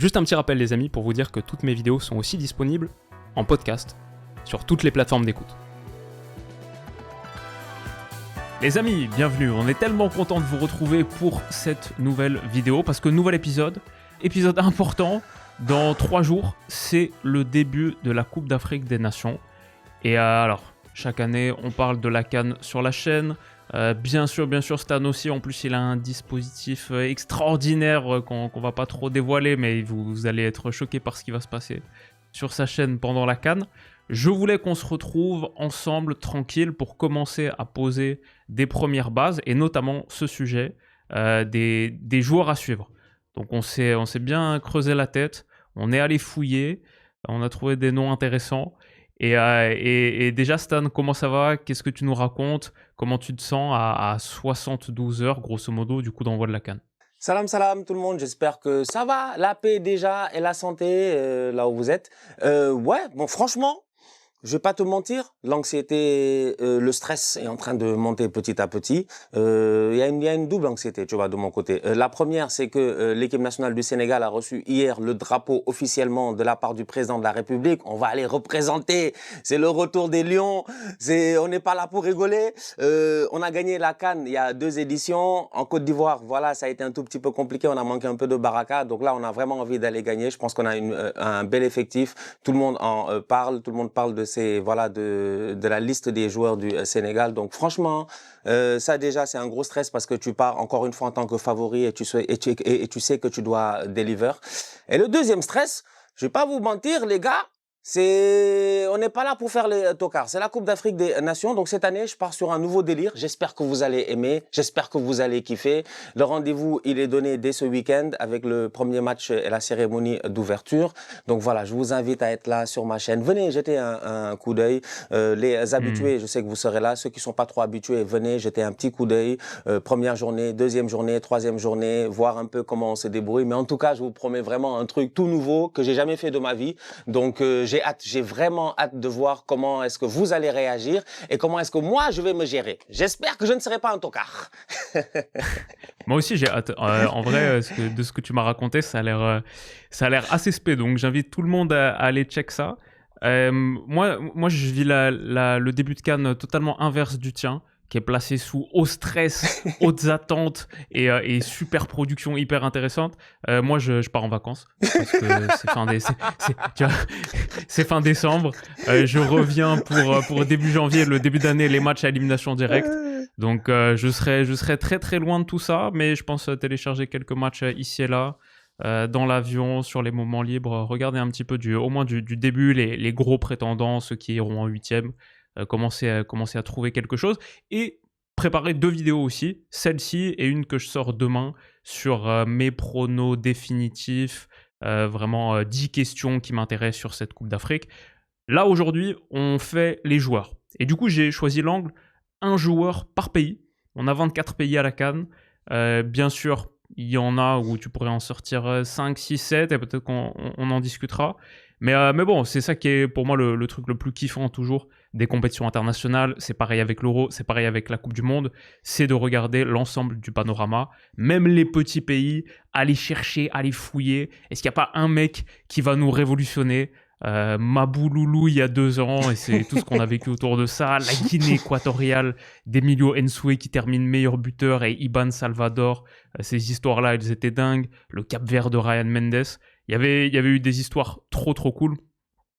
Juste un petit rappel les amis pour vous dire que toutes mes vidéos sont aussi disponibles en podcast sur toutes les plateformes d'écoute. Les amis, bienvenue, on est tellement content de vous retrouver pour cette nouvelle vidéo parce que nouvel épisode important, dans 3 jours, c'est le début de la Coupe d'Afrique des Nations. Et alors, chaque année, on parle de la CAN sur la chaîne. Bien sûr, Stan aussi, en plus il a un dispositif extraordinaire qu'on va pas trop dévoiler, mais vous allez être choqués par ce qui va se passer sur sa chaîne pendant la CAN. Je voulais qu'on se retrouve ensemble, tranquille, pour commencer à poser des premières bases, et notamment ce sujet des joueurs à suivre. Donc on s'est bien creusé la tête, on est allé fouiller, on a trouvé des noms intéressants. Et déjà Stan, comment ça va? Qu'est-ce que tu nous racontes? Comment tu te sens à 72 heures, grosso modo, du coup d'envoi de la CAN? Salam tout le monde, j'espère que ça va, la paix déjà et la santé là où vous êtes. Ouais, bon franchement, je vais pas te mentir, l'anxiété, le stress est en train de monter petit à petit. Il y a une double anxiété, tu vois, de mon côté. La première, c'est que l'équipe nationale du Sénégal a reçu hier le drapeau officiellement de la part du président de la République. On va aller représenter. C'est le retour des Lions. On n'est pas là pour rigoler. On a gagné la CAN il y a 2 éditions en Côte d'Ivoire. Voilà, ça a été un tout petit peu compliqué. On a manqué un peu de baraka. Donc là, on a vraiment envie d'aller gagner. Je pense qu'on a un bel effectif. Tout le monde en parle. Tout le monde parle de la liste des joueurs du Sénégal. Donc franchement, ça déjà c'est un gros stress parce que tu pars encore une fois en tant que favori et tu sais que tu dois deliver. Et le deuxième stress, je vais pas vous mentir les gars, on n'est pas là pour faire les tocards. C'est la Coupe d'Afrique des Nations. Donc cette année, je pars sur un nouveau délire. J'espère que vous allez aimer. J'espère que vous allez kiffer. Le rendez-vous, il est donné dès ce week-end avec le premier match et la cérémonie d'ouverture. Donc voilà, je vous invite à être là sur ma chaîne. Venez jeter un coup d'œil. Les habitués, je sais que vous serez là. Ceux qui sont pas trop habitués, venez jeter un petit coup d'œil. Première journée, deuxième journée, troisième journée, voir un peu comment on se débrouille. Mais en tout cas, je vous promets vraiment un truc tout nouveau que j'ai jamais fait de ma vie. Donc j'ai vraiment hâte de voir comment est-ce que vous allez réagir et comment est-ce que moi je vais me gérer. J'espère que je ne serai pas un tocard. Moi aussi j'ai hâte. En vrai, de ce que tu m'as raconté, ça a l'air assez spé. Donc j'invite tout le monde à aller check ça. Moi, je vis le début de CAN totalement inverse du tien, qui est placé sous haut stress, hautes attentes et super production hyper intéressante. Moi, je pars en vacances parce que c'est fin décembre. Je reviens pour début janvier, le début d'année, les matchs à élimination directe. Donc, je serai très très loin de tout ça, mais je pense télécharger quelques matchs ici et là. Dans l'avion, sur les moments libres, regardez un petit peu au moins du début, les gros prétendants, ceux qui iront en 8e, commencer à trouver quelque chose, et préparer 2 vidéos aussi, celle-ci et une que je sors demain sur mes pronos définitifs, vraiment 10 questions qui m'intéressent sur cette Coupe d'Afrique. Là aujourd'hui, on fait les joueurs, et du coup j'ai choisi l'angle 1 joueur par pays. On a 24 pays à la CAN, bien sûr. Il y en a où tu pourrais en sortir 5, 6, 7 et peut-être qu'on en discutera. Mais bon, c'est ça qui est pour moi le truc le plus kiffant toujours des compétitions internationales. C'est pareil avec l'Euro, c'est pareil avec la Coupe du Monde. C'est de regarder l'ensemble du panorama. Même les petits pays, aller chercher, aller fouiller. Est-ce qu'il n'y a pas un mec qui va nous révolutionner? Mabouloulou il y a 2 ans et c'est tout ce qu'on a vécu autour de ça. La Guinée équatoriale d'Emilio Nsoué qui termine meilleur buteur et Iban Salvador, ces histoires-là elles étaient dingues. Le Cap-Vert de Ryan Mendes, il y avait eu des histoires trop cool.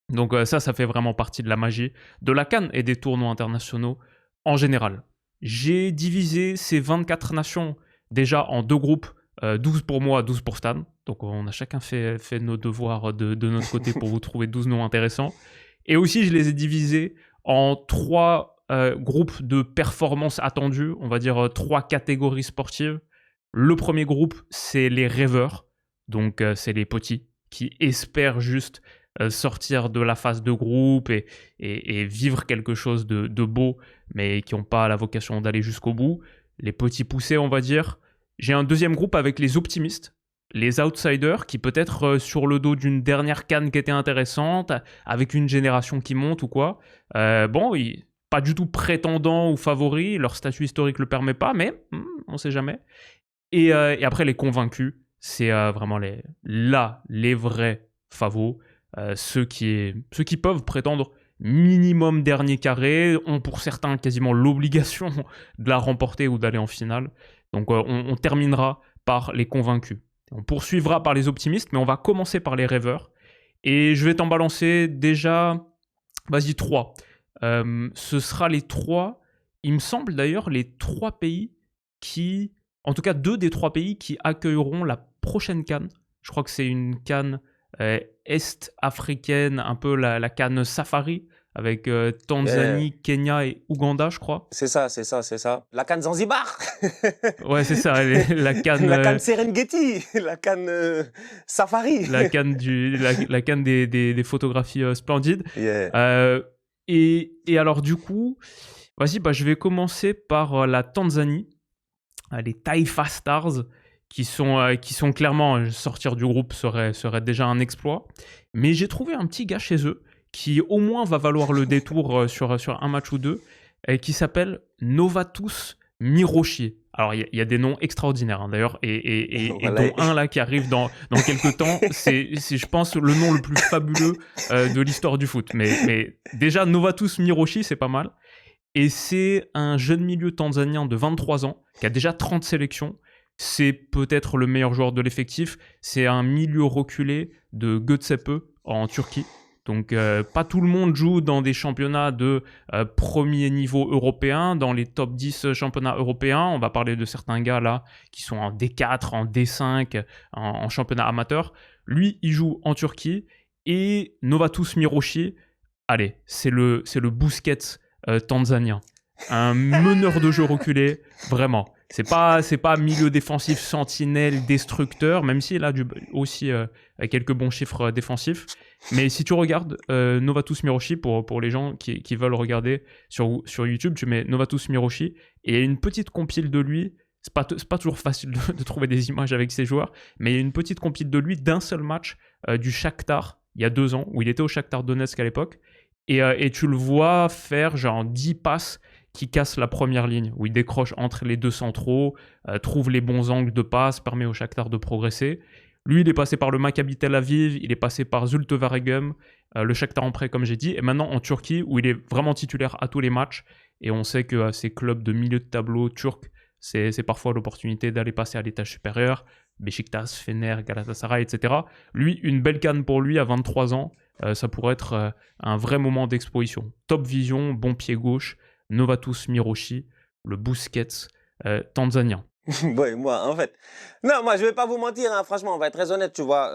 Donc ça fait vraiment partie de la magie de la CAN et des tournois internationaux en général. J'ai divisé ces 24 nations déjà en 2 groupes, 12 pour moi, 12 pour Stan. Donc on a chacun fait nos devoirs de notre côté pour vous trouver 12 noms intéressants. Et aussi, je les ai divisés en 3 groupes de performances attendues, on va dire 3 catégories sportives. Le premier groupe, c'est les rêveurs. Donc c'est les petits qui espèrent juste sortir de la phase de groupe et vivre quelque chose de beau, mais qui n'ont pas la vocation d'aller jusqu'au bout. Les petits poussés, on va dire. J'ai un deuxième groupe avec les optimistes, les outsiders, qui peut-être sur le dos d'une dernière CAN qui était intéressante, avec une génération qui monte ou quoi. Pas du tout prétendants ou favoris, leur statut historique ne le permet pas, mais on ne sait jamais. Et après, les convaincus, c'est vraiment les vrais favoris. Ceux qui peuvent prétendre minimum dernier carré, ont pour certains quasiment l'obligation de la remporter ou d'aller en finale. Donc on terminera par les convaincus. On poursuivra par les optimistes, mais on va commencer par les rêveurs. Et je vais t'en balancer déjà, vas-y, 3. Ce sera les 3, il me semble d'ailleurs, les 3 pays qui, en tout cas 2 des 3 pays qui accueilleront la prochaine CAN. Je crois que c'est une CAN est-africaine, un peu la CAN Safari, avec Tanzanie, Kenya et Ouganda, je crois. C'est ça. La CAN Zanzibar. Ouais, c'est ça, la CAN... La CAN Serengeti, la CAN Safari. La CAN des photographies splendides. Yeah. Et alors du coup, vas-y, je vais commencer par la Tanzanie, les Taifa Stars, qui sont clairement, sortir du groupe serait déjà un exploit. Mais j'ai trouvé un petit gars chez eux qui au moins va valoir le détour sur un match ou deux, qui s'appelle Novatus Miroshi. Alors il y a des noms extraordinaires hein, d'ailleurs, et Voilà. dont un là qui arrive dans quelques temps, c'est je pense le nom le plus fabuleux de l'histoire du foot. Mais déjà Novatus Miroshi, c'est pas mal. Et c'est un jeune milieu tanzanien de 23 ans qui a déjà 30 sélections. C'est peut-être le meilleur joueur de l'effectif. C'est un milieu reculé de Göztepe en Turquie. Donc pas tout le monde joue dans des championnats de premier niveau européen, dans les top 10 championnats européens. On va parler de certains gars là qui sont en D4, en D5, en championnat amateur. Lui, il joue en Turquie. Et Novatus Miroshi, allez, c'est le Busquets tanzanien. Un meneur de jeu reculé, vraiment. C'est pas milieu défensif, sentinelle, destructeur, même s'il a aussi quelques bons chiffres défensifs. Mais si tu regardes Novatus Miroshi, pour les gens qui veulent regarder sur YouTube, tu mets Novatus Miroshi et il y a une petite compile de lui. C'est pas toujours facile de trouver des images avec ces joueurs, mais il y a une petite compile de lui d'un seul match du Shakhtar, il y a 2 ans, où il était au Shakhtar Donetsk à l'époque. Et tu le vois faire genre 10 passes qui cassent la première ligne, où il décroche entre les deux centraux, trouve les bons angles de passe, permet au Shakhtar de progresser. Lui, il est passé par le Maccabi Tel Aviv, il est passé par Zulte Waregem, le Shakhtar en prêt, comme j'ai dit, et maintenant en Turquie, où il est vraiment titulaire à tous les matchs. Et on sait que ces clubs de milieu de tableau turcs, c'est parfois l'opportunité d'aller passer à l'étage supérieur. Beşiktaş, Fener, Galatasaray, etc. Lui, une belle canne pour lui à 23 ans. Ça pourrait être un vrai moment d'exposition. Top vision, bon pied gauche, Novatus Miroshi, le Busquets tanzanien. Ouais, moi, en fait. Non, moi, je vais pas vous mentir, hein, franchement, on va être très honnête, tu vois.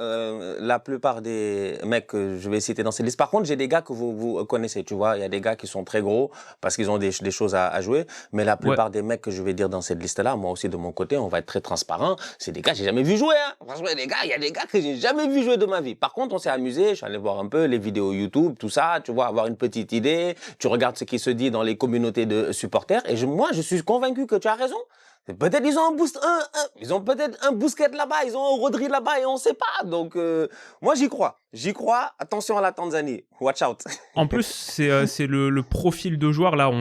La plupart des mecs que je vais citer dans cette liste. Par contre, j'ai des gars que vous connaissez, tu vois. Il y a des gars qui sont très gros parce qu'ils ont des choses à jouer. Mais la plupart des mecs que je vais dire dans cette liste-là, moi aussi, de mon côté, on va être très transparent. C'est des gars que j'ai jamais vu jouer, hein. Franchement, il y a des gars que j'ai jamais vu jouer de ma vie. Par contre, on s'est amusé. Je suis allé voir un peu les vidéos YouTube, tout ça, tu vois, avoir une petite idée. Tu regardes ce qui se dit dans les communautés de supporters. Et moi, je suis convaincu que tu as raison. Peut-être ils ont peut-être un Busquets là-bas, ils ont un Rodri là-bas et on sait pas. Donc moi j'y crois. Attention à la Tanzanie, watch out. En plus c'est le profil de joueur là.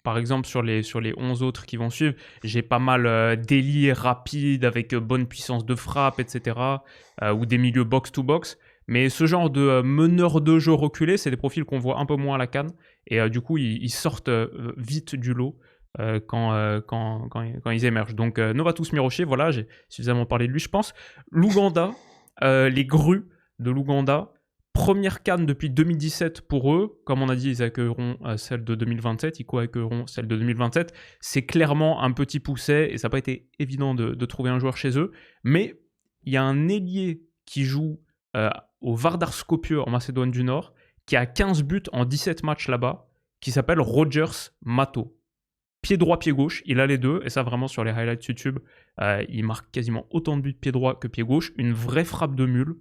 Par exemple sur les 11 autres qui vont suivre, j'ai pas mal d'ailiers rapides avec bonne puissance de frappe, etc. Ou des milieux box to box. Mais ce genre de meneur de jeu reculé, c'est des profils qu'on voit un peu moins à la CAN et du coup ils sortent vite du lot. Quand ils émergent. Donc Novatus Miroshi, voilà, j'ai suffisamment parlé de lui, je pense. L'Ouganda, les grues de l'Ouganda, première CAN depuis 2017 pour eux. Comme on a dit, ils accueilleront celle de 2027, ils co-accueilleront celle de 2027. C'est clairement un petit pousset et ça n'a pas été évident de trouver un joueur chez eux. Mais il y a un ailier qui joue au Vardar Skopje en Macédoine du Nord, qui a 15 buts en 17 matchs là-bas, qui s'appelle Rogers Mato. Pied droit, pied gauche, il a les deux, et ça vraiment sur les highlights YouTube, il marque quasiment autant de buts pied droit que pied gauche, une vraie frappe de mule,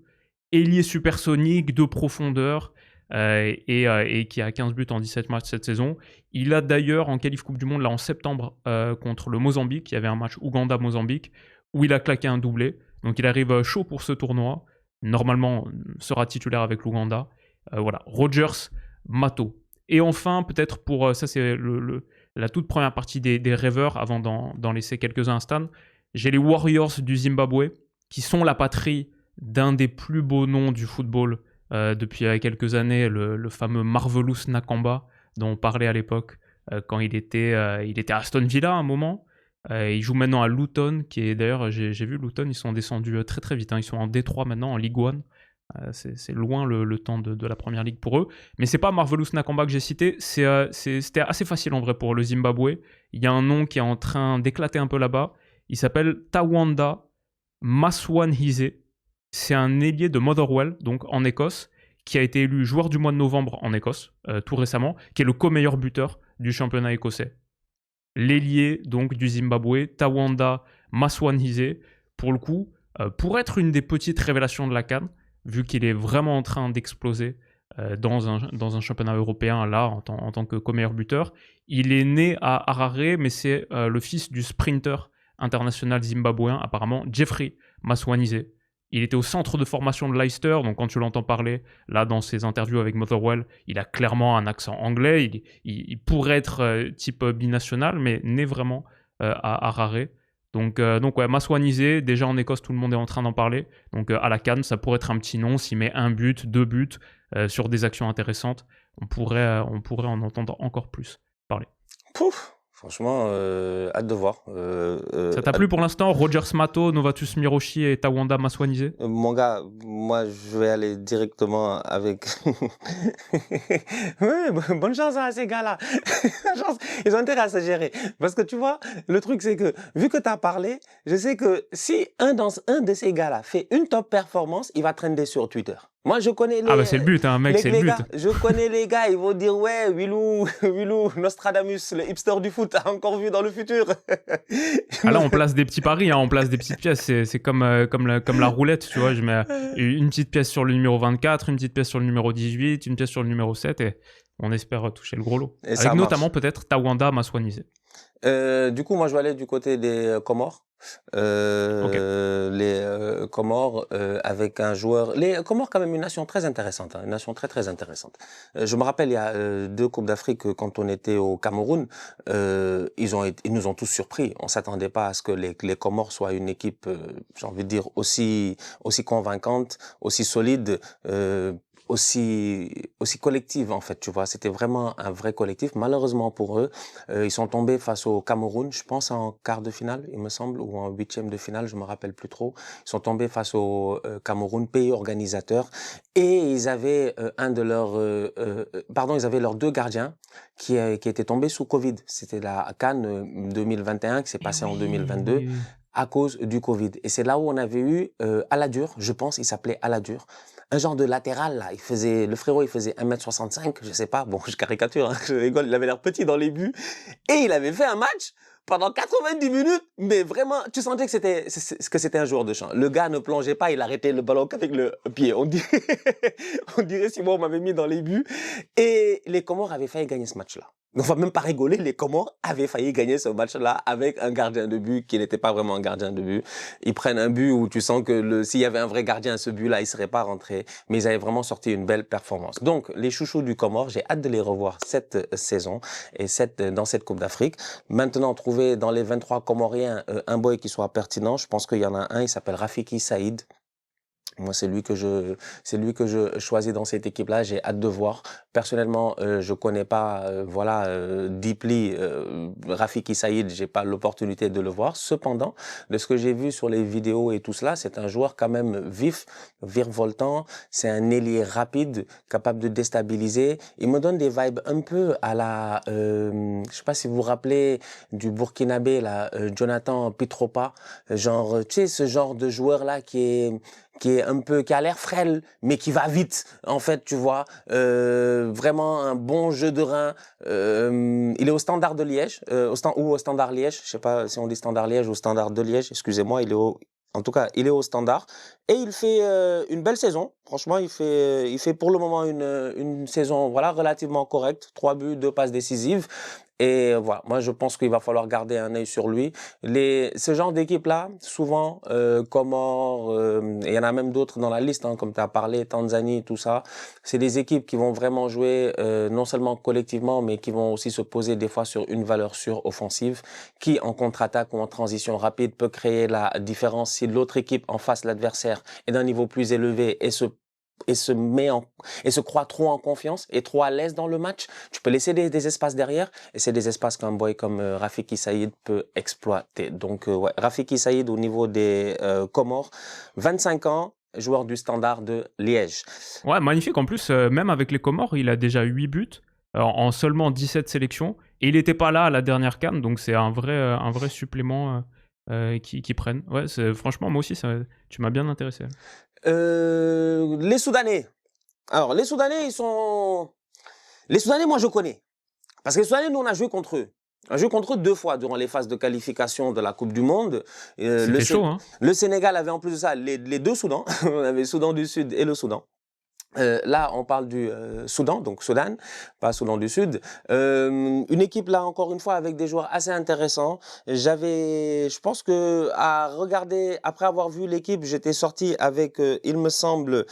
ailier supersonique, de profondeur, et qui a 15 buts en 17 matchs cette saison. Il a d'ailleurs en qualif Coupe du Monde, là en septembre, contre le Mozambique, il y avait un match Ouganda-Mozambique, où il a claqué un doublé, donc il arrive chaud pour ce tournoi, normalement sera titulaire avec l'Ouganda. Voilà, Rogers Mato. Et enfin, peut-être pour, ça c'est la toute première partie des rêveurs, avant d'en laisser quelques-uns à Stan, j'ai les Warriors du Zimbabwe, qui sont la patrie d'un des plus beaux noms du football depuis quelques années, le fameux Marvelous Nakamba, dont on parlait à l'époque quand il était à Aston Villa à un moment. Il joue maintenant à Luton, qui est d'ailleurs, j'ai vu Luton, ils sont descendus très très vite, hein. Ils sont en D3 maintenant, en Ligue 1. C'est loin le temps de la première ligue pour eux. Mais c'est pas Marvelous Nakamba que j'ai cité, c'était assez facile en vrai pour le Zimbabwe. Il y a un nom qui est en train d'éclater un peu là-bas. Il s'appelle Tawanda Maswanhize. C'est un ailier de Motherwell, donc en Écosse, qui a été élu joueur du mois de novembre en Écosse, tout récemment, qui est le co-meilleur buteur du championnat écossais. L'ailier donc du Zimbabwe, Tawanda Maswanhize, pour le coup, pour être une des petites révélations de la CAN, vu qu'il est vraiment en train d'exploser dans un championnat européen, là, en tant que co-meilleur buteur. Il est né à Harare, mais c'est le fils du sprinter international zimbabwéen, apparemment, Jeffrey Maswanhize. Il était au centre de formation de Leicester, donc quand tu l'entends parler, là, dans ses interviews avec Motherwell, il a clairement un accent anglais, il pourrait être type binational, mais né vraiment à Harare. Donc ouais, Maswanhize, déjà en Écosse, tout le monde est en train d'en parler. Donc à la CAN, ça pourrait être un petit nom. S'il met 1 but, 2 buts sur des actions intéressantes, on pourrait en entendre encore plus parler. Pouf! Franchement, hâte de voir. Ça t'a plu pour l'instant, Roger Smato, Novatus Miroshi et Tawanda Maswanhize? Mon gars, moi, je vais aller directement avec... Oui, bonne chance à ces gars-là. Ils ont intérêt à se gérer. Parce que tu vois, le truc, c'est que, vu que tu as parlé, je sais que si un de ces gars-là fait une top performance, il va trender sur Twitter. Moi, je connais les... Ah bah c'est le but, hein, mec, c'est le but. Gars, je connais les gars, ils vont dire, ouais, Willou, Nostradamus, le hipster du foot, a encore vu dans le futur. Ah là, on place des petits paris, hein, on place des petites pièces. C'est comme la roulette, tu vois. Je mets une petite pièce sur le numéro 24, une petite pièce sur le numéro 18, une pièce sur le numéro 7 et on espère toucher le gros lot. Et avec notamment peut-être Tawanda Maswanhize. Du coup, moi, je vais aller du côté des Comores. Les Comores avec un joueur... Les Comores, quand même, une nation très intéressante. Hein, une nation très, très intéressante. Je me rappelle, il y a 2 Coupes d'Afrique, quand on était au Cameroun, ils nous ont tous surpris. On s'attendait pas à ce que les Comores soient une équipe, j'ai envie de dire, aussi convaincante, aussi solide, aussi collective, en fait, tu vois. C'était vraiment un vrai collectif. Malheureusement pour eux, ils sont tombés face au Cameroun, je pense en quart de finale, il me semble, ou en 8e de finale, je me rappelle plus trop. Ils sont tombés face au Cameroun, pays organisateur, et ils avaient ils avaient leurs 2 gardiens qui étaient tombés sous Covid. C'était la CAN 2021 qui s'est passée en 2022. À cause du Covid. Et c'est là où on avait eu Aladur, je pense, il s'appelait Aladur. Un genre de latéral, là. Le frérot, il faisait 1m65, je sais pas. Bon, je caricature, hein, je rigole, il avait l'air petit dans les buts. Et il avait fait un match pendant 90 minutes, mais vraiment, tu sentais que c'était un joueur de champ. Le gars ne plongeait pas, il arrêtait le ballon qu'avec le pied. On dirait si moi, on m'avait mis dans les buts. Et les Comores avaient failli gagner ce match-là. On va même pas rigoler, les Comores avaient failli gagner ce match-là avec un gardien de but qui n'était pas vraiment un gardien de but. Ils prennent un but où tu sens que s'il y avait un vrai gardien à ce but-là, il serait pas rentré. Mais ils avaient vraiment sorti une belle performance. Donc, les chouchous du Comore, j'ai hâte de les revoir cette saison et dans cette Coupe d'Afrique. Maintenant, trouver dans les 23 Comoriens un boy qui soit pertinent, je pense qu'il y en a un, il s'appelle Rafiki Saïd. Moi, c'est lui que je choisis dans cette équipe-là. J'ai hâte de voir. Personnellement, je connais pas, deeply Rafiki Saïd. J'ai pas l'opportunité de le voir. Cependant, de ce que j'ai vu sur les vidéos et tout cela, c'est un joueur quand même vif, virevoltant. C'est un ailier rapide, capable de déstabiliser. Il me donne des vibes un peu à la, je sais pas si vous vous rappelez du Burkinabé là, Jonathan Pitropa. Genre, tu sais, ce genre de joueur là qui a l'air frêle, mais qui va vite, en fait, tu vois. Vraiment un bon jeu de rein. Il est au Standard de Liège, ou au Standard Liège. Je sais pas si on dit Standard Liège ou Standard de Liège. Excusez-moi, en tout cas, il est au Standard. Et il fait une belle saison. Franchement, il fait pour le moment une saison, voilà, relativement correcte. 3 buts, 2 passes décisives. Et voilà, moi je pense qu'il va falloir garder un œil sur lui. Ce genre d'équipe-là, souvent, Comores, il y en a même d'autres dans la liste, hein, comme tu as parlé, Tanzanie, tout ça. C'est des équipes qui vont vraiment jouer non seulement collectivement, mais qui vont aussi se poser des fois sur une valeur sûre offensive, qui en contre-attaque ou en transition rapide peut créer la différence si l'autre équipe en face, l'adversaire, est d'un niveau plus élevé et se croit trop en confiance et trop à l'aise dans le match. Tu peux laisser des espaces derrière et c'est des espaces qu'un boy comme Rafiki Saïd peut exploiter. Donc ouais, Rafiki Saïd au niveau des Comores, 25 ans, joueur du Standard de Liège. Ouais, magnifique. En plus, même avec les Comores, il a déjà 8 buts en seulement 17 sélections. Et il n'était pas là à la dernière CAN, donc c'est un vrai supplément qu'ils prennent. Ouais, franchement, moi aussi, tu m'as bien intéressé. Les Soudanais. Alors, les Soudanais, Les Soudanais, moi, je connais. Parce que les Soudanais, nous, on a joué contre eux. On a joué contre eux 2 fois durant les phases de qualification de la Coupe du Monde. C'était chaud, hein. Le Sénégal avait en plus de ça les 2 Soudans. On avait le Soudan du Sud et le Soudan. Là, on parle du Soudan, donc Soudan, pas Soudan du Sud. Une équipe là, encore une fois, avec des joueurs assez intéressants. Je pense que à regarder, après avoir vu l'équipe, j'étais sorti avec, il me semble,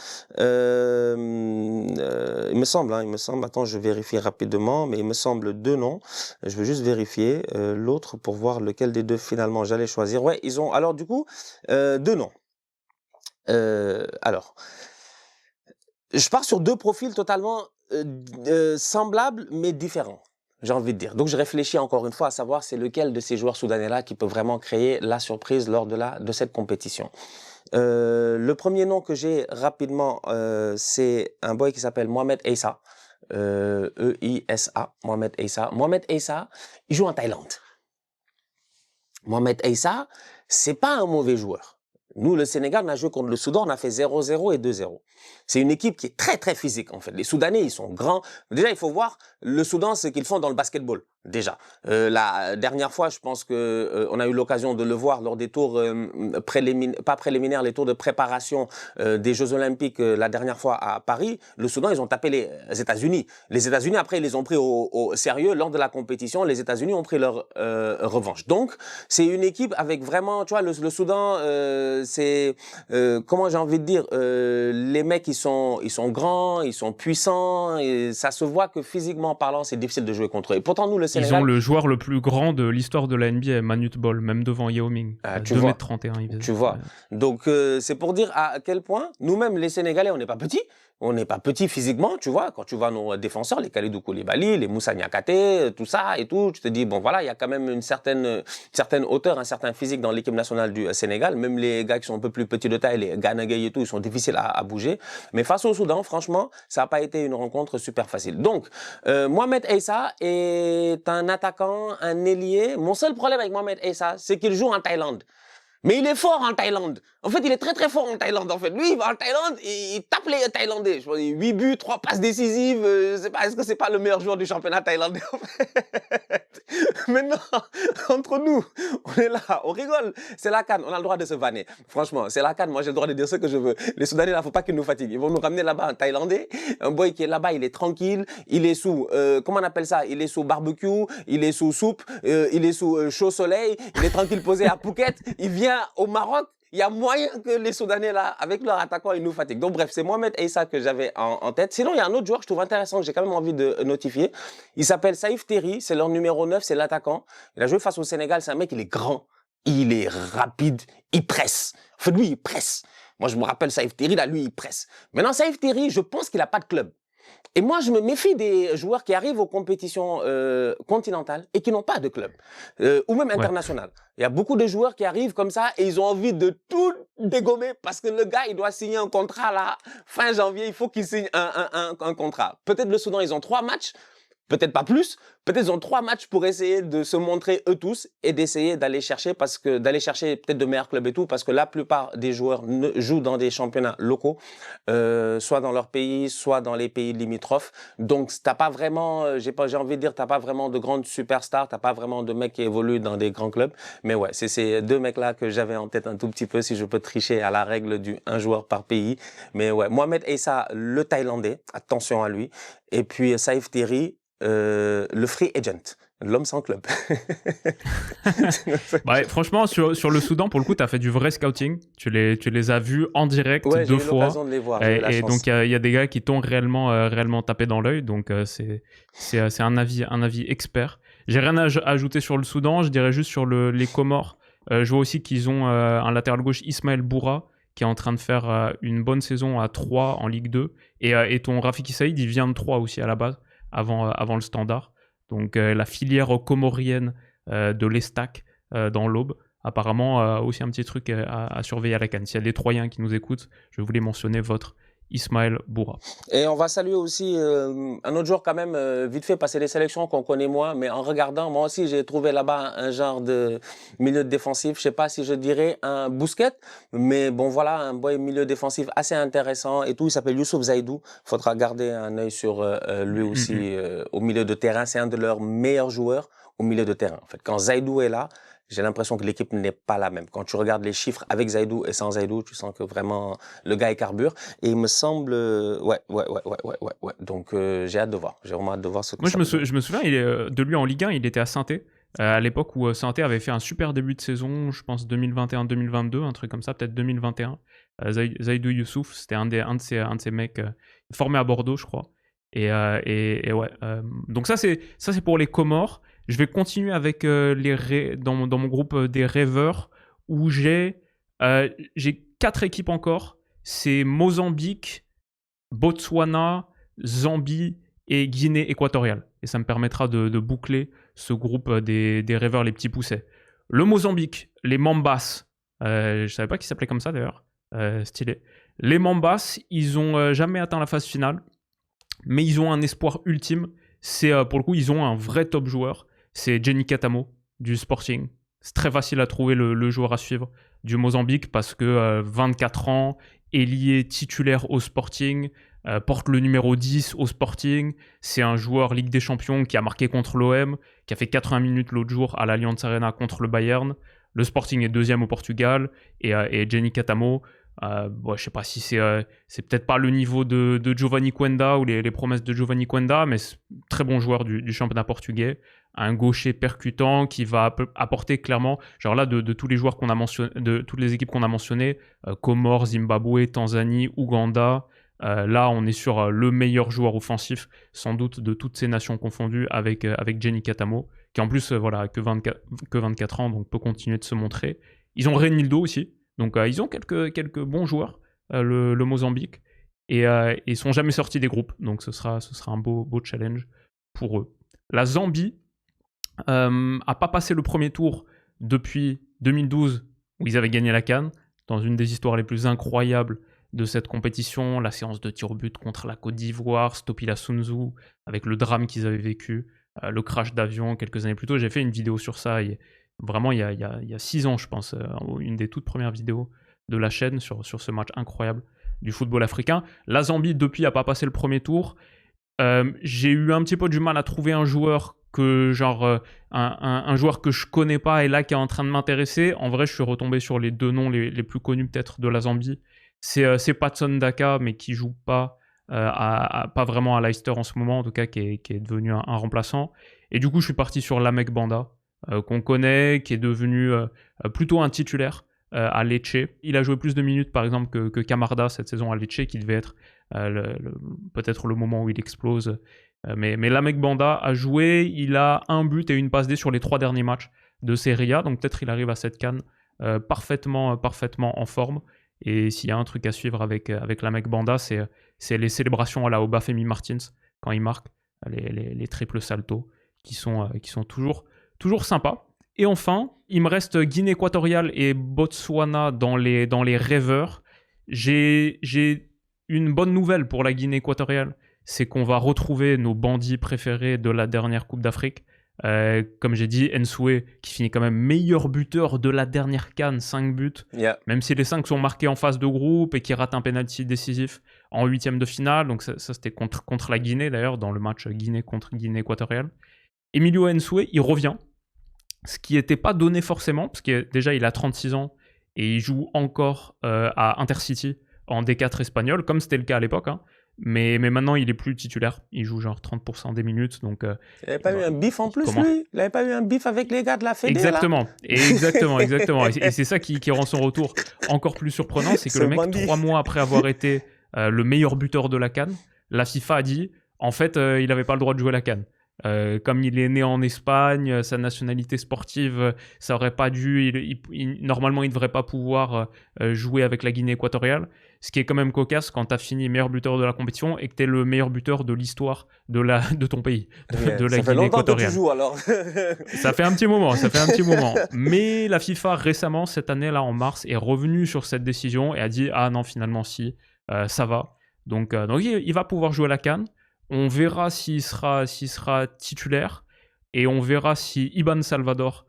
attends, je vérifie rapidement, mais il me semble 2 noms. Je veux juste vérifier l'autre pour voir lequel des deux finalement j'allais choisir. Ouais, ils ont, alors du coup, 2 noms. Alors. Je pars sur 2 profils totalement semblables mais différents, j'ai envie de dire. Donc je réfléchis encore une fois à savoir c'est lequel de ces joueurs soudanais-là qui peut vraiment créer la surprise lors de cette compétition. Le premier nom que j'ai rapidement, c'est un boy qui s'appelle Mohamed Issa. E-I-S-A, Mohamed Issa. Mohamed Issa, il joue en Thaïlande. Mohamed Issa, c'est pas un mauvais joueur. Nous, le Sénégal, on a joué contre le Soudan, on a fait 0-0 et 2-0. C'est une équipe qui est très, très physique, en fait. Les Soudanais, ils sont grands. Déjà, il faut voir le Soudan, ce qu'ils font dans le basketball, déjà. La dernière fois, je pense que on a eu l'occasion de le voir lors des tours pas préliminaires, les tours de préparation des Jeux Olympiques la dernière fois à Paris. Le Soudan, ils ont tapé les États-Unis. Les États-Unis, après, ils les ont pris au sérieux lors de la compétition. Les États-Unis ont pris leur revanche. Donc, c'est une équipe avec vraiment, tu vois, le Soudan, c'est comment j'ai envie de dire, les mecs ils sont grands, ils sont puissants et ça se voit que physiquement parlant c'est difficile de jouer contre eux. Et pourtant nous le Sénégal, ils ont le joueur le plus grand de l'histoire de la NBA, Manute Bol, même devant Yao Ming. 2,31 m. Tu vois. Donc c'est pour dire à quel point nous-mêmes les Sénégalais on n'est pas petits. On n'est pas petit physiquement, tu vois, quand tu vois nos défenseurs, les Kalidou Koulibaly, les Moussa Niakhaté, tout ça et tout, tu te dis, bon voilà, il y a quand même une certaine hauteur, un certain physique dans l'équipe nationale du Sénégal. Même les gars qui sont un peu plus petits de taille, les Gana Gueye et tout, ils sont difficiles à bouger. Mais face au Soudan, franchement, ça n'a pas été une rencontre super facile. Donc, Mohamed Issa est un attaquant, un ailier. Mon seul problème avec Mohamed Issa, c'est qu'il joue en Thaïlande. Mais il est fort en Thaïlande. En fait, il est très très fort en Thaïlande. En fait, lui, il va en Thaïlande et il tape les Thaïlandais. Je vois, 8 buts, 3 passes décisives. Je sais pas, est-ce que c'est pas le meilleur joueur du championnat thaïlandais en fait. Maintenant, entre nous, on est là, on rigole. C'est la CAN, on a le droit de se vanner. Franchement, c'est la CAN. Moi, j'ai le droit de dire ce que je veux. Les Soudanais, là, faut pas qu'ils nous fatiguent. Ils vont nous ramener là-bas en Thaïlandais. Un boy qui est là-bas, il est tranquille. Il est sous, comment on appelle ça? Il est sous barbecue. Il est sous soupe. Il est sous chaud soleil. Il est tranquille posé à Phuket. Il vient au Maroc, il y a moyen que les Soudanais, là, avec leur attaquant, ils nous fatiguent. Donc, bref, c'est Mohamed Issa que j'avais en tête. Sinon, il y a un autre joueur que je trouve intéressant, que j'ai quand même envie de notifier. Il s'appelle Saïf Terry, c'est leur numéro 9, c'est l'attaquant. Il a joué face au Sénégal, c'est un mec, il est grand, il est rapide, il presse. En fait, lui, il presse. Moi, je me rappelle Saïf Terry, là, lui, il presse. Maintenant, Saïf Terry, je pense qu'il n'a pas de club. Et moi, je me méfie des joueurs qui arrivent aux compétitions continentales et qui n'ont pas de club, ou même international. Il y a beaucoup de joueurs qui arrivent comme ça et ils ont envie de tout dégommer parce que le gars, il doit signer un contrat là, fin janvier, il faut qu'il signe un contrat. Peut-être le Soudan, ils ont 3 matchs. Peut-être pas plus, peut-être ils ont 3 matchs pour essayer de se montrer eux tous et d'essayer d'aller chercher peut-être de meilleurs clubs et tout, parce que la plupart des joueurs jouent dans des championnats locaux, soit dans leur pays, soit dans les pays limitrophes. Donc t'as pas vraiment, j'ai envie de dire, t'as pas vraiment de grandes superstars, t'as pas vraiment de mecs qui évoluent dans des grands clubs. Mais ouais, c'est ces 2 mecs-là que j'avais en tête un tout petit peu, si je peux tricher à la règle du 1 joueur par pays. Mais ouais, Mohamed Issa, le Thaïlandais, attention à lui. Et puis Saïf Terry, le free agent. L'homme sans club. Bah, franchement, sur le Soudan, pour le coup, tu as fait du vrai scouting. Tu les as vus en direct Ouais, j'ai 2 eu fois. l'occasion de les voir, j'ai eu la Et chance. donc, il y a des gars qui t'ont réellement tapé dans l'œil. Donc, c'est un avis expert. J'ai rien à ajouter sur le Soudan. Je dirais juste sur les Comores. Je vois aussi qu'ils ont un latéral gauche, Ismaël Boura, qui est en train de faire une bonne saison à 3 en Ligue 2. Et ton Rafiki Saïd, il vient de 3 aussi à la base, avant le Standard. Donc la filière comorienne de l'Estac dans l'Aube. Apparemment, aussi un petit truc à surveiller à la CAN. S'il y a des Troyens qui nous écoutent, je voulais mentionner votre Ismaël Boura. Et on va saluer aussi un autre joueur quand même, vite fait, parce que c'est les sélections qu'on connaît moins, mais en regardant, moi aussi j'ai trouvé là-bas un genre de milieu défensif, je sais pas si je dirais un Bousquet, mais bon voilà, un boy milieu défensif assez intéressant et tout, il s'appelle Youssouf Zaïdou, faudra garder un œil sur lui aussi au milieu de terrain, c'est un de leurs meilleurs joueurs au milieu de terrain. En fait, quand Zaïdou est là, j'ai l'impression que l'équipe n'est pas la même. Quand tu regardes les chiffres avec Zaïdou et sans Zaïdou, tu sens que vraiment le gars est carbure. Et il me semble, ouais. Donc j'ai hâte de voir. J'ai vraiment hâte de voir ce que Moi, ça je me souviens de lui en Ligue 1, il était à Saint-Étienne. À l'époque où Saint-Étienne avait fait un super début de saison, je pense 2021-2022, un truc comme ça, peut-être 2021. Zaïdou Youssouf, c'était un de ces mecs formés à Bordeaux, je crois. Et ouais. Donc ça c'est pour les Comores. Je vais continuer avec dans mon groupe des rêveurs où j'ai 4 équipes encore. C'est Mozambique, Botswana, Zambie et Guinée équatoriale. Et ça me permettra de boucler ce groupe des rêveurs les petits poussets. Le Mozambique, les Mambas. Je savais pas qu'ils s'appelaient comme ça d'ailleurs. Stylé. Les Mambas, ils ont jamais atteint la phase finale, mais ils ont un espoir ultime. C'est pour le coup, ils ont un vrai top joueur. C'est Jenny Katamo du Sporting. C'est très facile à trouver le joueur à suivre du Mozambique parce que 24 ans, ailier titulaire au Sporting, porte le numéro 10 au Sporting. C'est un joueur Ligue des Champions qui a marqué contre l'OM, qui a fait 80 minutes l'autre jour à l'Allianz Arena contre le Bayern. Le Sporting est 2e au Portugal et Jenny Katamo, je sais pas si c'est peut-être pas le niveau de Giovanni Quenda ou les promesses de Giovanni Quenda, mais c'est très bon joueur du championnat portugais. Un gaucher percutant qui va apporter clairement, genre là de tous les joueurs qu'on a mentionnés, de toutes les équipes qu'on a mentionnées, Comores, Zimbabwe, Tanzanie, Ouganda. Là, on est sur le meilleur joueur offensif, sans doute de toutes ces nations confondues, avec Jenny Katamo, qui en plus voilà que 24 ans, donc peut continuer de se montrer. Ils ont Renildo aussi, donc ils ont quelques bons joueurs, le Mozambique, et ils sont jamais sortis des groupes, donc ce sera un beau challenge pour eux. La Zambie a pas passé le premier tour depuis 2012 où ils avaient gagné la CAN, dans une des histoires les plus incroyables de cette compétition, la séance de tir au but contre la Côte d'Ivoire, Stopila Sunzu, avec le drame qu'ils avaient vécu, le crash d'avion quelques années plus tôt. J'ai fait une vidéo sur ça, vraiment il y a 6 ans, je pense, une des toutes premières vidéos de la chaîne sur ce match incroyable du football africain. La Zambie, depuis, n'a pas passé le premier tour. J'ai eu un petit peu du mal à trouver un joueur un joueur que je connais pas et là qui est en train de m'intéresser. En vrai, je suis retombé sur les 2 noms les plus connus peut-être de la Zambie. C'est Patson Daka, mais qui joue pas pas vraiment à Leicester en ce moment, en tout cas qui est devenu un remplaçant. Et du coup, je suis parti sur Lamek Banda, qu'on connaît, qui est devenu plutôt un titulaire à Lecce. Il a joué plus de minutes par exemple que Camarda cette saison à Lecce, qui devait être peut-être le moment où il explose. Mais Lamek Banda a joué, il a 1 but et 1 passe D sur les 3 derniers matchs de Serie A, donc peut-être il arrive à cette CAN parfaitement en forme. Et s'il y a un truc à suivre avec Lamek Banda, c'est les célébrations à la Obafemi Martins quand il marque les triples saltos qui sont toujours sympas. Et enfin, il me reste Guinée équatoriale et Botswana dans les rêveurs. J'ai une bonne nouvelle pour la Guinée équatoriale, c'est qu'on va retrouver nos bandits préférés de la dernière Coupe d'Afrique. Comme j'ai dit, Nsoué, qui finit quand même meilleur buteur de la dernière CAN, 5 buts. Yeah. Même si les 5 sont marqués en phase de groupe et qui rate un penalty décisif en 8e de finale. Donc ça c'était contre la Guinée d'ailleurs, dans le match Guinée contre Guinée équatoriale. Emilio Nsoué, il revient. Ce qui n'était pas donné forcément, parce que déjà il a 36 ans et il joue encore à Intercity en D4 espagnol, comme c'était le cas à l'époque. Mais maintenant, il est plus titulaire. Il joue genre 30% des minutes. Donc, Il n'avait pas eu un bif en plus, comment lui? Il n'avait pas eu un bif avec les gars de la Fédé, là? Exactement. Et c'est ça qui rend son retour encore plus surprenant. C'est que Ce le mec, bandit. 3 mois après avoir été le meilleur buteur de la CAN, la FIFA a dit, en fait, il n'avait pas le droit de jouer la CAN. Comme il est né en Espagne, sa nationalité sportive, ça aurait pas dû. Normalement, il ne devrait pas pouvoir jouer avec la Guinée équatoriale. Ce qui est quand même cocasse quand tu as fini meilleur buteur de la compétition et que tu es le meilleur buteur de l'histoire de ton pays, de la Ça fait Guinée longtemps que tu équatoriale. joues, alors. Ça fait un petit moment. Mais la FIFA, récemment, cette année, là, en mars, est revenue sur cette décision et a dit « Ah non, finalement, si, ça va. » Donc il va pouvoir jouer à la CAN. On verra s'il sera titulaire. Et on verra si Iban Salvador,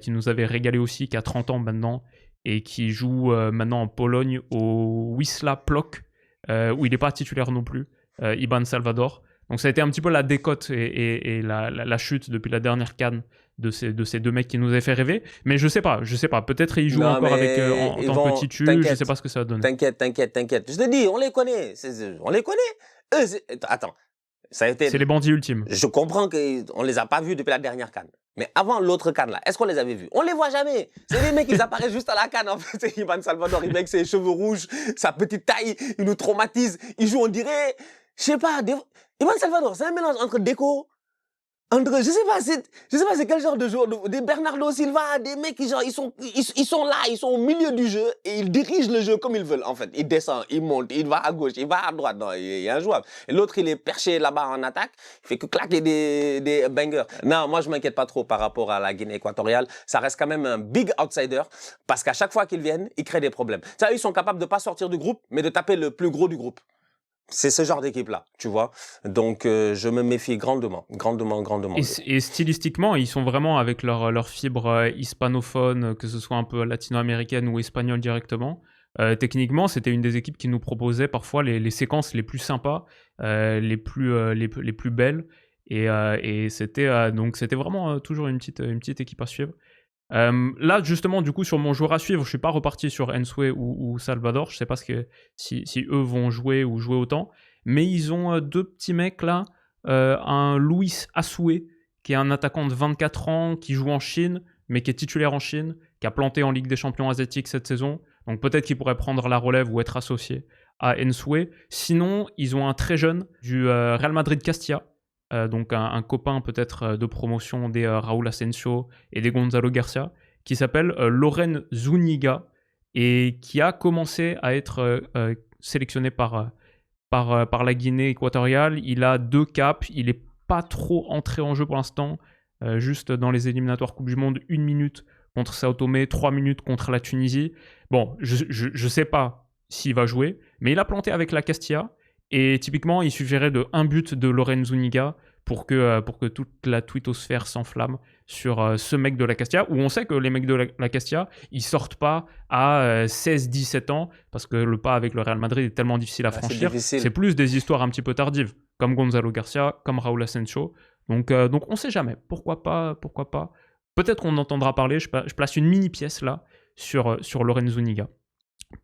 qui nous avait régalé aussi, qui a 30 ans maintenant, et qui joue maintenant en Pologne au Wisła Płock, où il n'est pas titulaire non plus, Iban Salvador. Donc ça a été un petit peu la décote et la chute depuis la dernière CAN de ces deux mecs qui nous avaient fait rêver. Mais je sais pas. Peut-être ils jouent Non, encore mais avec en ils tant vont- que titu. Je t'inquiète. sais pas ce que ça va donner. T'inquiète. Je te dis, on les connaît. On les connaît. Eux, attends, ça a été... C'est les bandits ultimes. Je comprends qu'on les a pas vus depuis la dernière CAN. Mais avant l'autre CAN, là, est-ce qu'on les avait vus? On les voit jamais. C'est les mecs qui apparaissent juste à la CAN, en fait. C'est Ivan Salvador, il avec ses cheveux rouges, sa petite taille, il nous traumatise. Il joue, on dirait, je sais pas, Ivan Salvador, c'est un mélange entre Deco, je sais pas c'est quel genre de joueur, des Bernardo Silva, des mecs qui genre, ils sont là, ils sont au milieu du jeu et ils dirigent le jeu comme ils veulent, en fait. Ils descendent, ils montent, il va à gauche, il va à droite, non, il est injouable. Et l'autre, il est perché là-bas en attaque, il fait que claquer des bangers. Non, moi, je m'inquiète pas trop par rapport à la Guinée équatoriale. Ça reste quand même un big outsider parce qu'à chaque fois qu'ils viennent, ils créent des problèmes. Ça, ils sont capables de pas sortir du groupe, mais de taper le plus gros du groupe. C'est ce genre d'équipe-là, tu vois. Donc, je me méfie grandement. Et stylistiquement, ils sont vraiment avec leur fibre hispanophone, que ce soit un peu latino-américaine ou espagnole directement. Techniquement, c'était une des équipes qui nous proposait parfois les séquences les plus sympas, les plus belles. Et c'était donc c'était vraiment toujours une petite équipe à suivre. Là, justement, du coup, sur mon joueur à suivre, je suis pas reparti sur Ensue ou Salvador. Je sais pas si eux vont jouer ou jouer autant. Mais ils ont deux petits mecs là. Un Luis Asue, qui est un attaquant de 24 ans, qui joue en Chine, mais qui est titulaire en Chine, qui a planté en Ligue des Champions asiatiques cette saison. Donc peut-être qu'il pourrait prendre la relève ou être associé à Ensue. Sinon, ils ont un très jeune du Real Madrid Castilla. Donc un copain peut-être de promotion des Raúl Asensio et des Gonzalo Garcia, qui s'appelle Loren Zuniga et qui a commencé à être sélectionné par la Guinée équatoriale. Il a 2 caps, il n'est pas trop entré en jeu pour l'instant, juste dans les éliminatoires Coupe du Monde, 1 minute contre Sao Tomé, 3 minutes contre la Tunisie. Bon, je sais pas s'il va jouer, mais il a planté avec la Castilla. Et typiquement, il suffirait de 1 but de Loren Zuniga pour que toute la twittosphère s'enflamme sur ce mec de la Castilla, où on sait que les mecs de la Castilla, ils sortent pas à 16-17 ans, parce que le pas avec le Real Madrid est tellement difficile à franchir. C'est plus des histoires un petit peu tardives, comme Gonzalo Garcia, comme Raúl Asensio. Donc on sait jamais. Pourquoi pas. Peut-être qu'on entendra parler. Je place une mini-pièce là sur Loren Zuniga.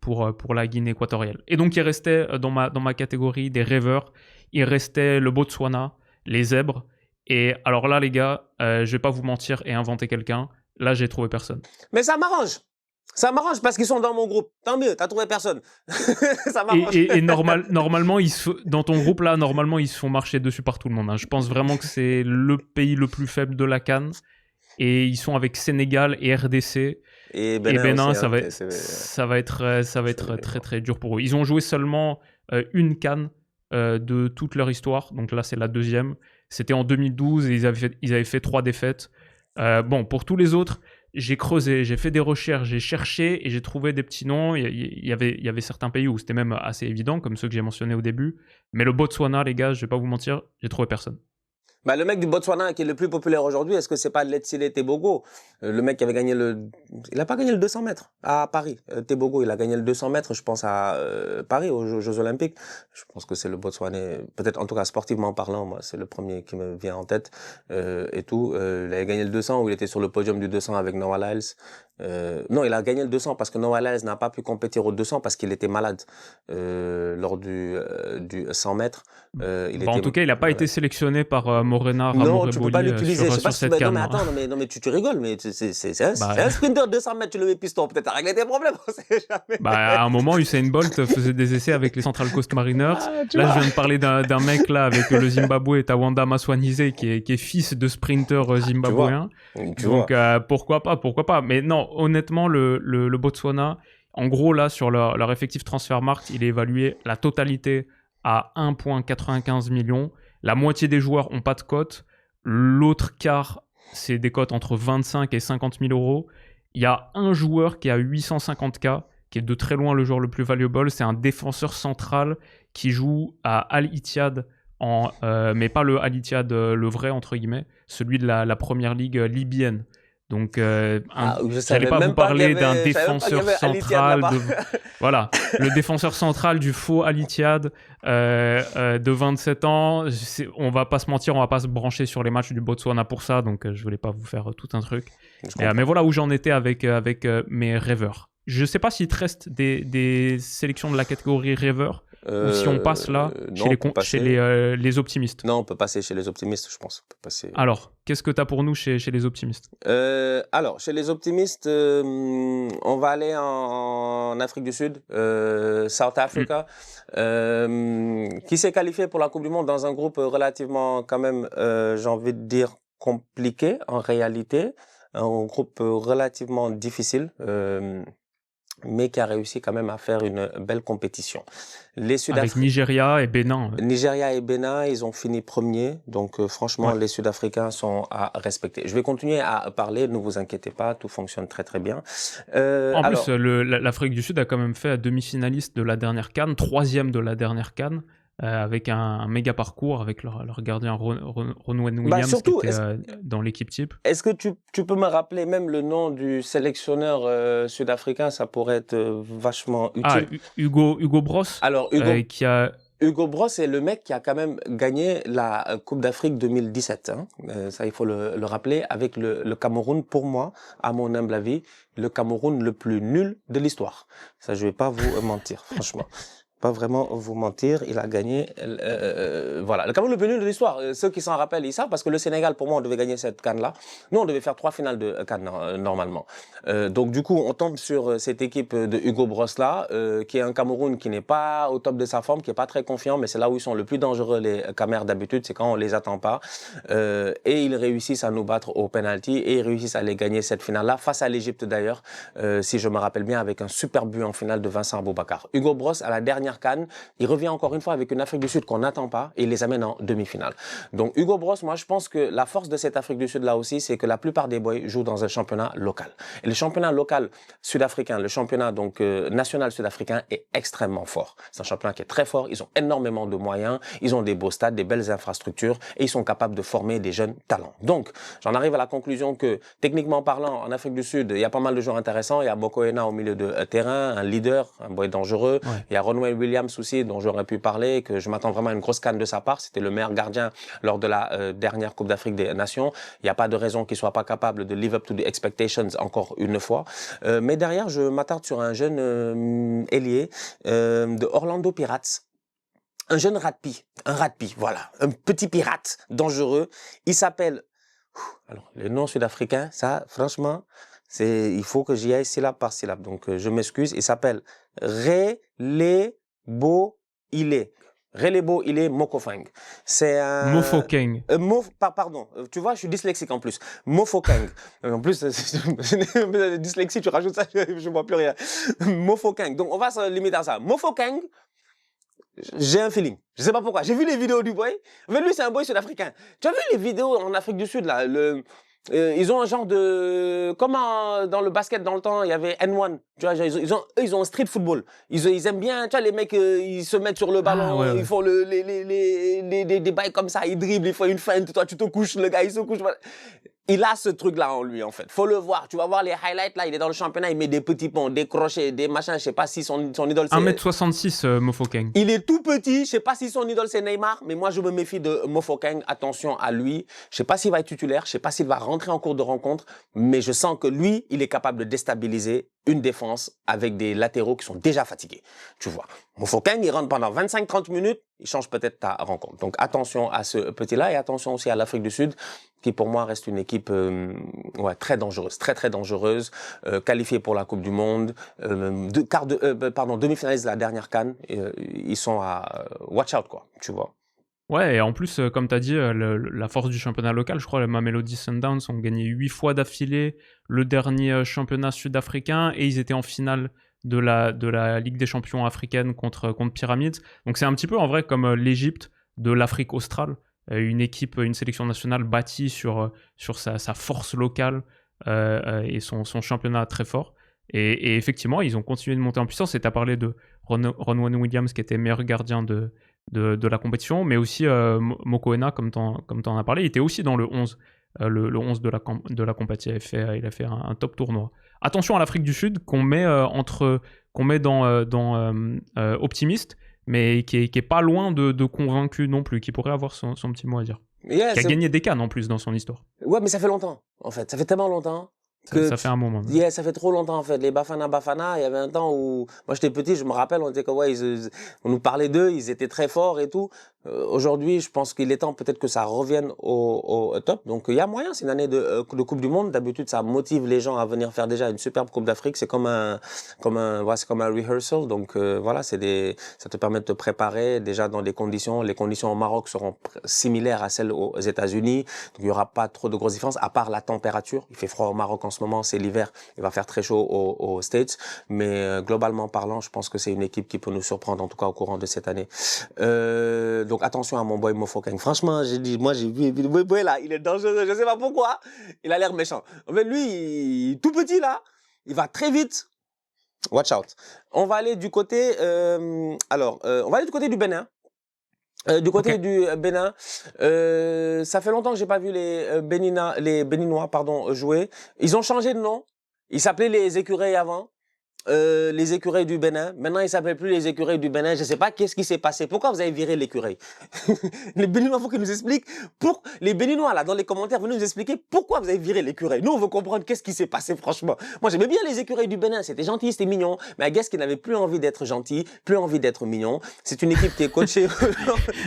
Pour la Guinée équatoriale. Et donc il restait dans ma catégorie des rêveurs, il restait le Botswana, les zèbres. Et alors là les gars, je vais pas vous mentir et inventer quelqu'un, là j'ai trouvé personne. Mais ça m'arrange parce qu'ils sont dans mon groupe. Tant mieux, t'as trouvé personne. Ça m'arrange. Et normalement, dans ton groupe là, normalement ils se font marcher dessus par tout le monde. Hein. Je pense vraiment que c'est le pays le plus faible de la CAN. Et ils sont avec Sénégal et RDC. Et Bénin, ça va être très très dur pour eux. Ils ont joué seulement une CAN de toute leur histoire. Donc là, c'est la deuxième. C'était en 2012 et ils avaient fait 3 défaites. Bon, pour tous les autres, j'ai creusé, j'ai fait des recherches, j'ai cherché et j'ai trouvé des petits noms. Il y avait certains pays où c'était même assez évident, comme ceux que j'ai mentionnés au début. Mais le Botswana, les gars, je vais pas vous mentir, j'ai trouvé personne. Bah, le mec du Botswana qui est le plus populaire aujourd'hui, est-ce que c'est pas Letsile Tebogo? Le mec qui avait gagné il a pas gagné le 200 mètres à Paris. Tebogo, il a gagné le 200 mètres, je pense, à Paris, aux Jeux Olympiques. Je pense que c'est le Botswanais, peut-être en tout cas sportivement parlant, moi, c'est le premier qui me vient en tête, et tout. Il avait gagné le 200 où il était sur le podium du 200 avec Noah Lyles. Non, il a gagné le 200 parce que Noailles n'a pas pu compétir au 200 parce qu'il était malade lors du 100 mètres. Il En était tout cas, il n'a pas malade. été sélectionné par Morena Non, tu peux pas Ramoreboli l'utiliser. Je sais pas sur si cette non, CAN. mais attends, non, mais tu rigoles, mais c'est un, Bah, c'est un sprinter de 200 mètres, tu le mets piston, peut-être à régler tes problèmes, on sait jamais. à un moment, Usain Bolt faisait des essais avec les Central Coast Mariners. Ah, tu Là, vois. je viens de parler d'un mec là avec le Zimbabwe, Tawanda Maswanise, qui est fils de sprinter Tu vois. zimbabwéen. Tu vois. Donc pourquoi pas. Mais non, honnêtement, le Botswana, en gros là sur leur effectif Transfermarkt, il est évalué la totalité à 1,95 million. La moitié des joueurs ont pas de cote. L'autre quart, c'est des cotes entre 25 et 50 000 euros. Il y a un joueur qui a 850K, qui est de très loin le joueur le plus valuable. C'est un défenseur central qui joue à Al Ittihad, mais pas le Al Ittihad le vrai, entre guillemets, celui de la première ligue libyenne. Donc, Je j'allais savais pas même vous pas qu'il y parler d'un avait, je savais même pas qu'il y défenseur avait Al Ittihad central. là-bas. Voilà, le défenseur central du faux Al Ittihad de 27 ans. On va pas se mentir, on va pas se brancher sur les matchs du Botswana pour ça, donc je voulais pas vous faire tout un truc. Mais voilà où j'en étais avec mes rêveurs. Je sais pas s'il te reste des sélections de la catégorie rêveurs ou si on passe là non, chez les optimistes. Non, on peut passer chez les optimistes, je pense. On peut passer. Alors, qu'est-ce que tu as pour nous chez les optimistes? Alors, chez les optimistes, on va aller en Afrique du Sud, South Africa, qui s'est qualifié pour la Coupe du Monde dans un groupe relativement, quand même, j'ai envie de dire, compliqué en réalité, un groupe relativement difficile. Mais qui a réussi quand même à faire une belle compétition. Avec Nigeria et Bénin. Nigeria et Bénin, ils ont fini premiers. Donc, franchement, les Sud-Africains sont à respecter. Je vais continuer à parler, ne vous inquiétez pas, tout fonctionne très très bien. Plus, l'Afrique du Sud a quand même fait demi-finaliste de la dernière CAN, 3e de la dernière CAN. Avec un méga parcours avec leur gardien Ronwen Williams surtout, qui était dans l'équipe type. Est-ce que tu peux me rappeler même le nom du sélectionneur sud-africain? Ça pourrait être vachement utile. Hugo Bross. Alors, Hugo Bross est le mec qui a quand même gagné la Coupe d'Afrique 2017. Hein. Ça, il faut le rappeler, avec le Cameroun, pour moi, à mon humble avis, le Cameroun le plus nul de l'histoire. Ça, je vais pas vous mentir, franchement. Pas vraiment vous mentir, il a gagné. Voilà, le Cameroun le plus nul de l'histoire. Ceux qui s'en rappellent, ils savent, parce que le Sénégal, pour moi, on devait gagner cette CAN-là. Nous, on devait faire 3 finales de CAN normalement. Donc, du coup, on tombe sur cette équipe de Hugo Bross-là, qui est un Cameroun qui n'est pas au top de sa forme, qui est pas très confiant, mais c'est là où ils sont le plus dangereux, les Camers d'habitude, c'est quand on les attend pas. Et ils réussissent à nous battre au penalty et ils réussissent à les gagner cette finale-là, face à l'Égypte d'ailleurs, si je me rappelle bien, avec un super but en finale de Vincent Aboubakar. Hugo Bross, à la dernière CAN, il revient encore une fois avec une Afrique du Sud qu'on n'attend pas et il les amène en demi-finale. Donc Hugo Bross, moi je pense que la force de cette Afrique du Sud là aussi, c'est que la plupart des boys jouent dans un championnat local. Et le championnat local sud-africain, le championnat donc national sud-africain est extrêmement fort. C'est un championnat qui est très fort, ils ont énormément de moyens, ils ont des beaux stades, des belles infrastructures et ils sont capables de former des jeunes talents. Donc j'en arrive à la conclusion que techniquement parlant, en Afrique du Sud, il y a pas mal de joueurs intéressants. Il y a Mokoena au milieu de terrain, un leader, un boy dangereux. Ouais. Il y a Ronwen Williams aussi, dont j'aurais pu parler, que je m'attends vraiment à une grosse canne de sa part. C'était le meilleur gardien lors de la dernière Coupe d'Afrique des Nations. Il n'y a pas de raison qu'il soit pas capable de live up to the expectations encore une fois. Mais derrière, je m'attarde sur un jeune ailier de Orlando Pirates. Un jeune ratpi, voilà, un petit pirate dangereux. Il s'appelle, alors les noms sud-africains, ça, franchement, il faut que j'y aille syllabe par syllabe. Donc je m'excuse. Il s'appelle Relebo Ile. Relebo Ile Mofokeng. C'est un... Mofokeng. Pardon, tu vois, je suis dyslexique en plus. Mofokeng. En plus, dyslexie, tu rajoutes ça, je vois plus rien. Mofokeng. Donc on va se limiter à ça. Mofokeng. J'ai un feeling. Je sais pas pourquoi. J'ai vu les vidéos du boy. Mais lui, c'est un boy sud-africain. Tu as vu les vidéos en Afrique du Sud, là, ils ont un genre de... Comme dans le basket, dans le temps, il y avait N1. Tu vois, ils ont un street football. Ils aiment bien, tu vois, les mecs, ils se mettent sur le ballon, ils font des bails comme ça, ils dribblent, ils font une feinte, toi, tu te couches, le gars, il se couche. il a ce truc-là en lui, en fait. Faut le voir. Tu vas voir les highlights, là, il est dans le championnat, il met des petits ponts, des crochets, des machins. Je sais pas si son idole, c'est... 1m66, Mofokeng. Il est tout petit. Je sais pas si son idole, c'est Neymar, mais moi, je me méfie de Mofokeng. Attention à lui. Je sais pas s'il va être titulaire. Je sais pas s'il va rentrer en cours de rencontre, mais je sens que lui, il est capable de déstabiliser une défense avec des latéraux qui sont déjà fatigués. Tu vois. Mofokeng, il rentre pendant 25-30 minutes. Il change peut-être ta rencontre. Donc, attention à ce petit-là et attention aussi à l'Afrique du Sud, qui pour moi reste une équipe très dangereuse, très dangereuse, qualifiée pour la Coupe du Monde, demi-finaliste de la dernière CAN. Ils sont à watch out, quoi, tu vois. Ouais, et en plus, comme tu as dit, la force du championnat local, je crois, les Mamelodi Sundowns ont gagné 8 fois d'affilée le dernier championnat sud-africain et ils étaient en finale de la Ligue des champions africaine contre Pyramids. Donc c'est un petit peu en vrai comme l'Égypte de l'Afrique australe, une sélection nationale bâtie sur sa force locale et son championnat très fort. Et effectivement, ils ont continué de monter en puissance. Et tu as parlé de Ronwen Williams qui était meilleur gardien de la compétition, mais aussi Mokoena, comme tu en as parlé, il était aussi dans le 11. Le 11 de la compétition, il a fait un top tournoi. Attention à l'Afrique du Sud qu'on met dans optimiste, mais qui est pas loin de convaincu non plus, qui pourrait avoir son petit mot à dire. Yeah, qui a gagné des CAN en plus dans son histoire. Ouais, mais ça fait longtemps, en fait. Ça fait tellement longtemps. Ça fait un moment. Yeah, ça fait trop longtemps en fait. Les Bafana, il y avait un temps où moi j'étais petit, je me rappelle, on était comme on nous parlait d'eux, ils étaient très forts et tout. Aujourd'hui, je pense qu'il est temps peut-être que ça revienne au top. Donc il y a moyen, c'est une année de Coupe du Monde. D'habitude, ça motive les gens à venir faire déjà une superbe Coupe d'Afrique. C'est comme un rehearsal. Donc voilà, ça te permet de te préparer déjà dans des conditions. Les conditions au Maroc seront similaires à celles aux États-Unis. Donc il y aura pas trop de grosses différences, à part la température. Il fait froid au Maroc en ce moment, c'est l'hiver. Il va faire très chaud aux States. Mais globalement parlant, je pense que c'est une équipe qui peut nous surprendre, en tout cas au courant de cette année. Donc attention à mon boy Mofokeng. Franchement, j'ai vu le boy là, il est dangereux. Je sais pas pourquoi. Il a l'air méchant. En fait, lui, tout petit là, il va très vite. Watch out. On va aller du côté, on va aller du côté du Bénin. Du côté du Bénin, ça fait longtemps que j'ai pas vu les Béninois, jouer. Ils ont changé de nom. Ils s'appelaient les Écureuils avant. Les Écureuils du Bénin. Maintenant, ils s'appellent plus les Écureuils du Bénin. Je sais pas qu'est-ce qui s'est passé. Pourquoi vous avez viré l'Écureuil? Les Béninois, faut qu'ils nous expliquent. Les Béninois, là, dans les commentaires, venez nous expliquer pourquoi vous avez viré l'Écureuil. Nous, on veut comprendre qu'est-ce qui s'est passé, franchement. Moi, j'aimais bien les Écureuils du Bénin. C'était gentil, c'était mignon. Mais I guess qu'ils n'avaient plus envie d'être gentils, plus envie d'être mignons. C'est une équipe qui est coachée.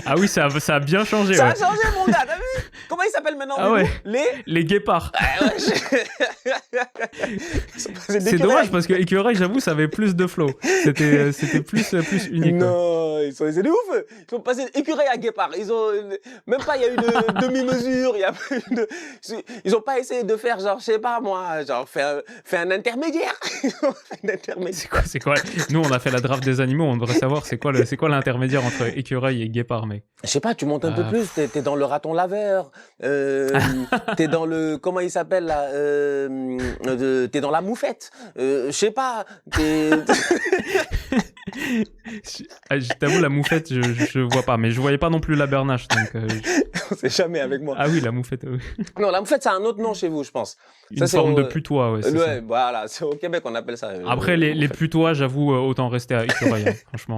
Ah oui, ça a bien changé. Ça a changé, mon gars, t'as vu? Comment ils s'appellent maintenant? Ah ouais. Les guépards. C'est dommage parce que Écureuil, j'avoue, ça avait plus de flow. C'était plus unique. Non, c'est de ouf. Ils sont passés d'écureuil à guépard. Ils ont même pas, il y a eu de demi-mesure. Ils ont pas essayé de faire genre, je sais pas moi, genre faire un intermédiaire. C'est quoi? Nous, on a fait la draft des animaux. On devrait savoir c'est quoi l'intermédiaire entre écureuil et guépard, mec. Je sais pas, tu montes un peu plus. T'es dans le raton laveur. T'es dans le, comment il s'appelle là, t'es dans la moufette. Je sais pas. Je t'avoue, la moufette, je vois pas, mais je voyais pas non plus la bernache. Donc, on sait jamais avec moi. Ah oui, la moufette. Oui. Non, la moufette, c'est un autre nom chez vous, je pense. Une forme de putois, ouais. Ouais, voilà, c'est au Québec on appelle ça. Après, les putois, j'avoue, autant rester à Écureuil, hein, franchement.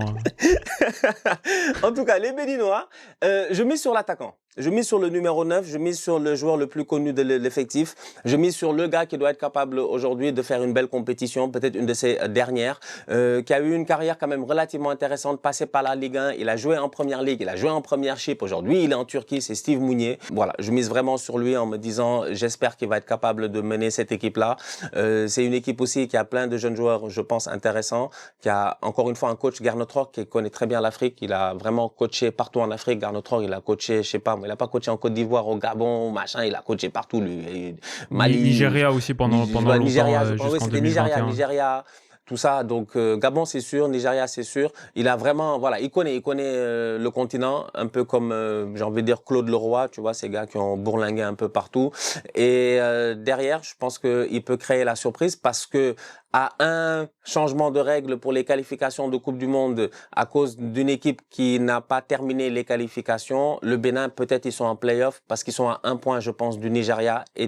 En tout cas, les Béninois, je mise sur l'attaquant. Je mise sur le numéro 9, je mise sur le joueur le plus connu de l'effectif. Je mise sur le gars qui doit être capable aujourd'hui de faire une belle compétition, peut-être une de ses dernières, qui a eu une carrière quand même relativement intéressante, passé par la Ligue 1, il a joué en Première Ligue, il a joué en Premiership. Aujourd'hui, il est en Turquie, c'est Steve Mounier. Voilà, je mise vraiment sur lui en me disant, j'espère qu'il va être capable de mener cette équipe-là. C'est une équipe aussi qui a plein de jeunes joueurs, je pense, intéressants, qui a encore une fois un coach, Gernot Rohr, qui connaît très bien l'Afrique. Il a vraiment coaché partout en Afrique. Gernot Rohr, il a coaché, je sais pas, il a pas coaché en Côte d'Ivoire, au Gabon, machin, il a coaché partout, lui. Mali, Nigeria aussi pendant longtemps, jusqu'en 2021. Nigeria, tout ça. Donc Gabon, c'est sûr, Nigeria, c'est sûr. Il a vraiment, voilà, il connaît le continent, un peu comme, j'ai envie de dire, Claude Leroy, tu vois, ces gars qui ont bourlingué un peu partout. Et derrière, je pense qu'il peut créer la surprise parce que à un changement de règle pour les qualifications de Coupe du Monde à cause d'une équipe qui n'a pas terminé les qualifications. Le Bénin, peut-être, ils sont en play-off parce qu'ils sont à 1 point, je pense, du Nigeria et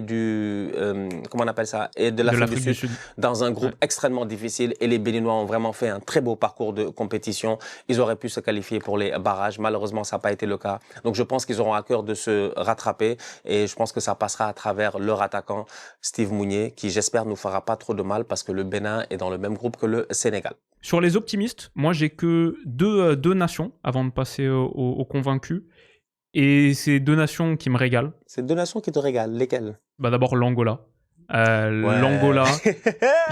comment on appelle ça, et de l'Afrique du Sud, dans un groupe extrêmement difficile. Et les Béninois ont vraiment fait un très beau parcours de compétition. Ils auraient pu se qualifier pour les barrages. Malheureusement, ça n'a pas été le cas. Donc, je pense qu'ils auront à cœur de se rattraper et je pense que ça passera à travers leur attaquant, Steve Mounier, qui, j'espère, nous fera pas trop de mal parce que le Bénin est dans le même groupe que le Sénégal. Sur les optimistes, moi, j'ai que deux nations avant de passer aux convaincus. Et c'est 2 nations qui me régalent. C'est 2 nations qui te régalent. Lesquelles? D'abord, l'Angola. Ouais. L'Angola,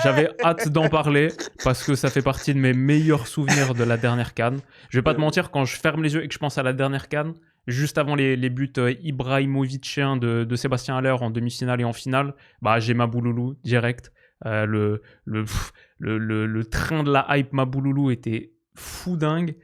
j'avais hâte d'en parler parce que ça fait partie de mes meilleurs souvenirs de la dernière CAN. Je vais pas te mentir, quand je ferme les yeux et que je pense à la dernière CAN, juste avant les buts ibrahimoviciens de Sébastien Haller en demi-finale et en finale, j'ai Mabouloulou direct. Le train de la hype Mabouloulou était fou dingue.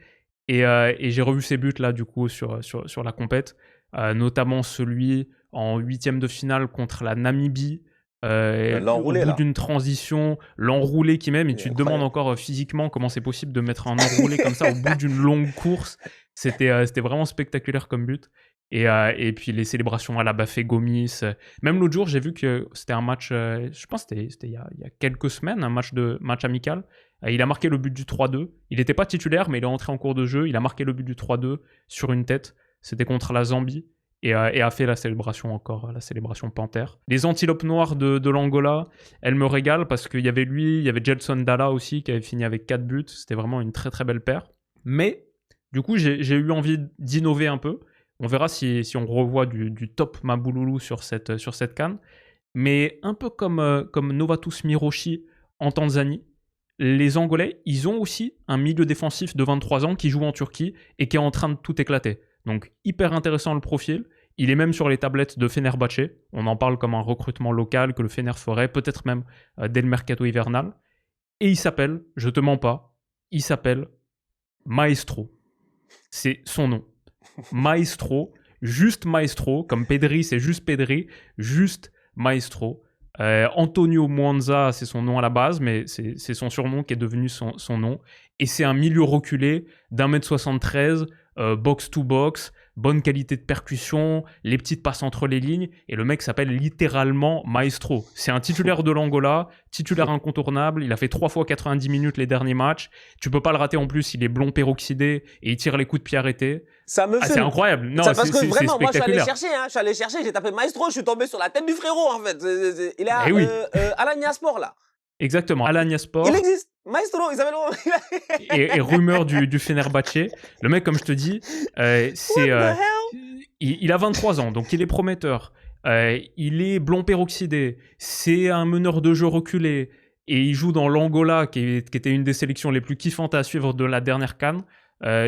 Et j'ai revu ces buts là du coup sur la compète, notamment celui en 8e de finale contre la Namibie, l'enroulé, au bout là. d'une transition, l'enroulé qui même, et tu te demandes encore physiquement comment c'est possible de mettre un enroulé comme ça au bout d'une longue course. C'était vraiment spectaculaire comme but. Et puis les célébrations à la Bafé Gomis. Même l'autre jour, j'ai vu que c'était un match, je pense que c'était il y a quelques semaines, un match amical. Il a marqué le but du 3-2. Il n'était pas titulaire, mais il est entré en cours de jeu. Il a marqué le but du 3-2 sur une tête. C'était contre la Zambie. Et a fait la célébration encore, la célébration panthère. Les antilopes noires de l'Angola, elles me régalent parce qu'il y avait lui, il y avait Gelson Dalla aussi qui avait fini avec 4 buts. C'était vraiment une très très belle paire. Mais du coup, j'ai eu envie d'innover un peu. On verra si on revoit du top Mabouloulou sur cette CAN. Mais un peu comme Novatus Miroshi en Tanzanie, les Angolais, ils ont aussi un milieu défensif de 23 ans qui joue en Turquie et qui est en train de tout éclater. Donc, hyper intéressant le profil. Il est même sur les tablettes de Fenerbahçe. On en parle comme un recrutement local que le Fener ferait, peut-être même dès le mercato hivernal. Et il s'appelle, je te mens pas, il s'appelle Maestro. C'est son nom. Maestro, juste Maestro, comme Pedri, c'est juste Pedri, juste Maestro. Antonio Mwanza, c'est son nom à la base, mais c'est son surnom qui est devenu son nom. Et c'est un milieu reculé d'1m73, box-to-box, bonne qualité de percussion, les petites passes entre les lignes, et le mec s'appelle littéralement Maestro. C'est un titulaire de l'Angola, titulaire incontournable, il a fait 3 fois 90 minutes les derniers matchs, tu peux pas le rater en plus, il est blond peroxydé, et il tire les coups de pied arrêtés. Ça me fait... C'est incroyable. Non, parce que vraiment, moi je suis allé chercher, j'ai tapé Maestro, je suis tombé sur la tête du frérot en fait. Il est à Alagnasport là. Exactement, Alagnasport. Il existe. Maestro, il s'appelle... et rumeur du Fenerbahçe. Le mec, comme je te dis, il a 23 ans, donc il est prometteur. Il est blond peroxydé. C'est un meneur de jeu reculé. Et il joue dans l'Angola, qui était une des sélections les plus kiffantes à suivre de la dernière CAN.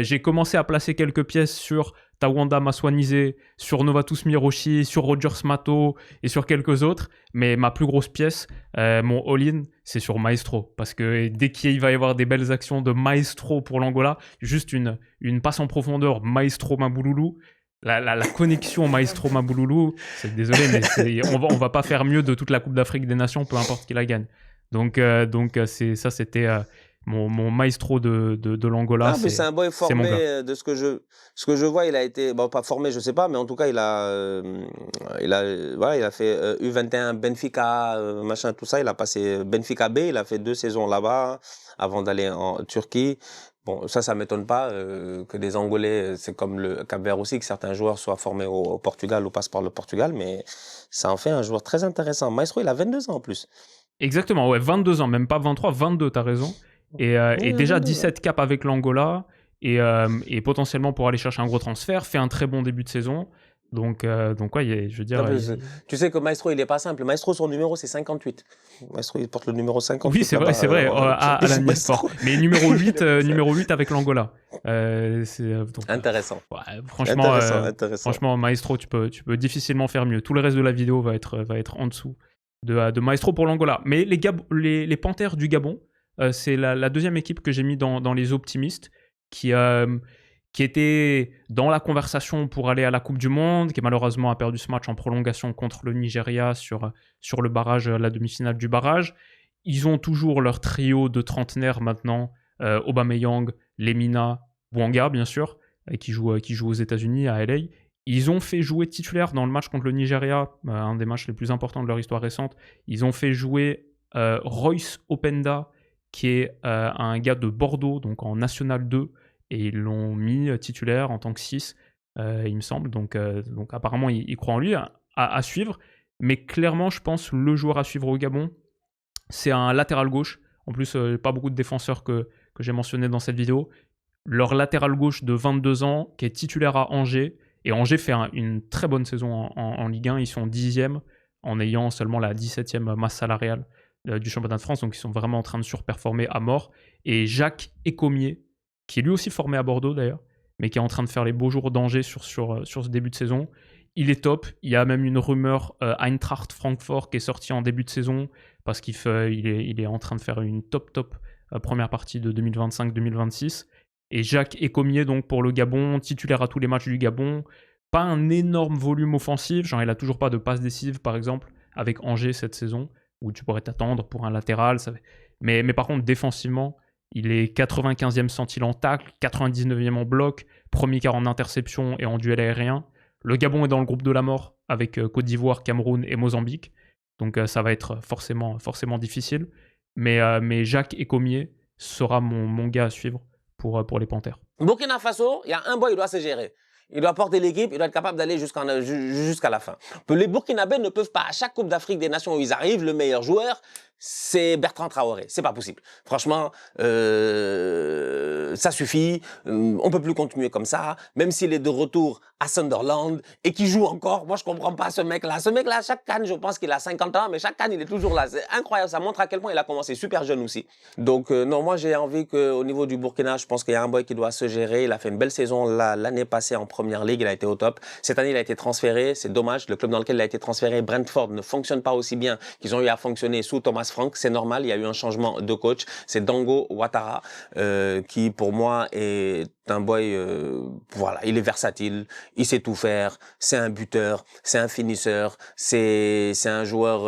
J'ai commencé à placer quelques pièces sur Tawanda Maswanizé, sur Novatus Miroshi, sur Rogers Mato et sur quelques autres. Mais ma plus grosse pièce, mon all-in, c'est sur Maestro. Parce que dès qu'il va y avoir des belles actions de Maestro pour l'Angola, juste une passe en profondeur, Maestro Mabouloulou, la connexion Maestro Mabouloulou, désolé, mais on va pas faire mieux de toute la Coupe d'Afrique des Nations, peu importe qui la gagne. Donc c'était... Mon maestro de l'Angola. Ah, mais c'est un boy formé de ce que je vois. Il a été, bon, pas formé, je sais pas, mais en tout cas, il a fait U21 Benfica, machin, tout ça. Il a passé Benfica B, il a fait 2 saisons là-bas avant d'aller en Turquie. Bon, ça m'étonne pas que des Angolais, c'est comme le Cap-Vert aussi, que certains joueurs soient formés au Portugal ou passent par le Portugal, mais ça en fait un joueur très intéressant. Maestro, il a 22 ans en plus. Exactement, ouais, 22 ans, même pas 23, 22, t'as raison. Et déjà 17 caps avec l'Angola et potentiellement pour aller chercher un gros transfert, fait un très bon début de saison. Donc ouais, je veux dire... Tu sais que Maestro, il est pas simple. Maestro, son numéro, c'est 58. Maestro, il porte le numéro 58. Oui, c'est vrai, à l'Alagnasport. Mais numéro 8 avec l'Angola. Intéressant. Ouais, franchement, intéressant. Franchement, Maestro, tu peux difficilement faire mieux. Tout le reste de la vidéo va être en dessous de Maestro pour l'Angola. Mais les Panthères du Gabon, c'est la deuxième équipe que j'ai mis dans les optimistes qui était dans la conversation pour aller à la Coupe du Monde, qui malheureusement a perdu ce match en prolongation contre le Nigeria sur le barrage, la demi-finale du barrage. ils ont toujours leur trio de trentenaires maintenant, Aubameyang, Lemina, Bouanga, bien sûr, qui joue aux États-Unis, à LA. Ils ont fait jouer titulaire dans le match contre le Nigeria, un des matchs les plus importants de leur histoire récente. Ils ont fait jouer Royce Openda, qui est un gars de Bordeaux, donc en National 2, et ils l'ont mis titulaire en tant que 6, il me semble. Donc apparemment, ils croient en lui, à suivre. Mais clairement, je pense le joueur à suivre au Gabon, c'est un latéral gauche. En plus, pas beaucoup de défenseurs que j'ai mentionné dans cette vidéo. Leur latéral gauche de 22 ans, qui est titulaire à Angers. Et Angers fait une très bonne saison en Ligue 1. Ils sont 10e en ayant seulement la 17e masse salariale du championnat de France. Donc ils sont vraiment en train de surperformer à mort. Et Jacques Ecomier, qui est lui aussi formé à Bordeaux d'ailleurs, mais qui est en train de faire les beaux jours d'Angers sur ce début de saison. Il est top. Il y a même une rumeur Eintracht Francfort qui est sortie en début de saison parce qu'il est en train de faire une top première partie de 2025-2026. Et Jacques Ecomier, donc pour le Gabon, titulaire à tous les matchs du Gabon. Pas un énorme volume offensif. Genre, il n'a toujours pas de passe décisive, par exemple, avec Angers cette saison, où tu pourrais t'attendre pour un latéral. Mais par contre, défensivement, il est 95e centile en tacle, 99e en bloc, premier quart en interception et en duel aérien. Le Gabon est dans le groupe de la mort avec Côte d'Ivoire, Cameroun et Mozambique. Donc ça va être forcément difficile. Mais Jacques Ecomier sera mon gars à suivre pour les Panthères. Burkina Faso, il y a un boy, il doit se gérer. Il doit porter l'équipe, il doit être capable d'aller jusqu'à la fin. Les Burkinabés ne peuvent pas, à chaque Coupe d'Afrique des Nations où ils arrivent, le meilleur joueur, c'est Bertrand Traoré. C'est pas possible. Franchement, ça suffit. On peut plus continuer comme ça. Même s'il est de retour à Sunderland et qu'il joue encore, moi je comprends pas ce mec-là. Ce mec-là, chaque CAN, je pense qu'il a 50 ans, mais chaque CAN, il est toujours là. C'est incroyable. Ça montre à quel point il a commencé super jeune aussi. Donc non, moi j'ai envie qu'au niveau du Burkina, je pense qu'il y a un boy qui doit se gérer. Il a fait une belle saison l'année passée en Première Ligue. Il a été au top. Cette année, il a été transféré. C'est dommage. Le club dans lequel il a été transféré, Brentford, ne fonctionne pas aussi bien qu'ils ont eu à fonctionner sous Thomas Frank. C'est normal. Il y a eu un changement de coach. C'est Dango Ouattara qui, pour moi, est un boy, voilà, il est versatile, il sait tout faire, c'est un buteur, c'est un finisseur, c'est un joueur,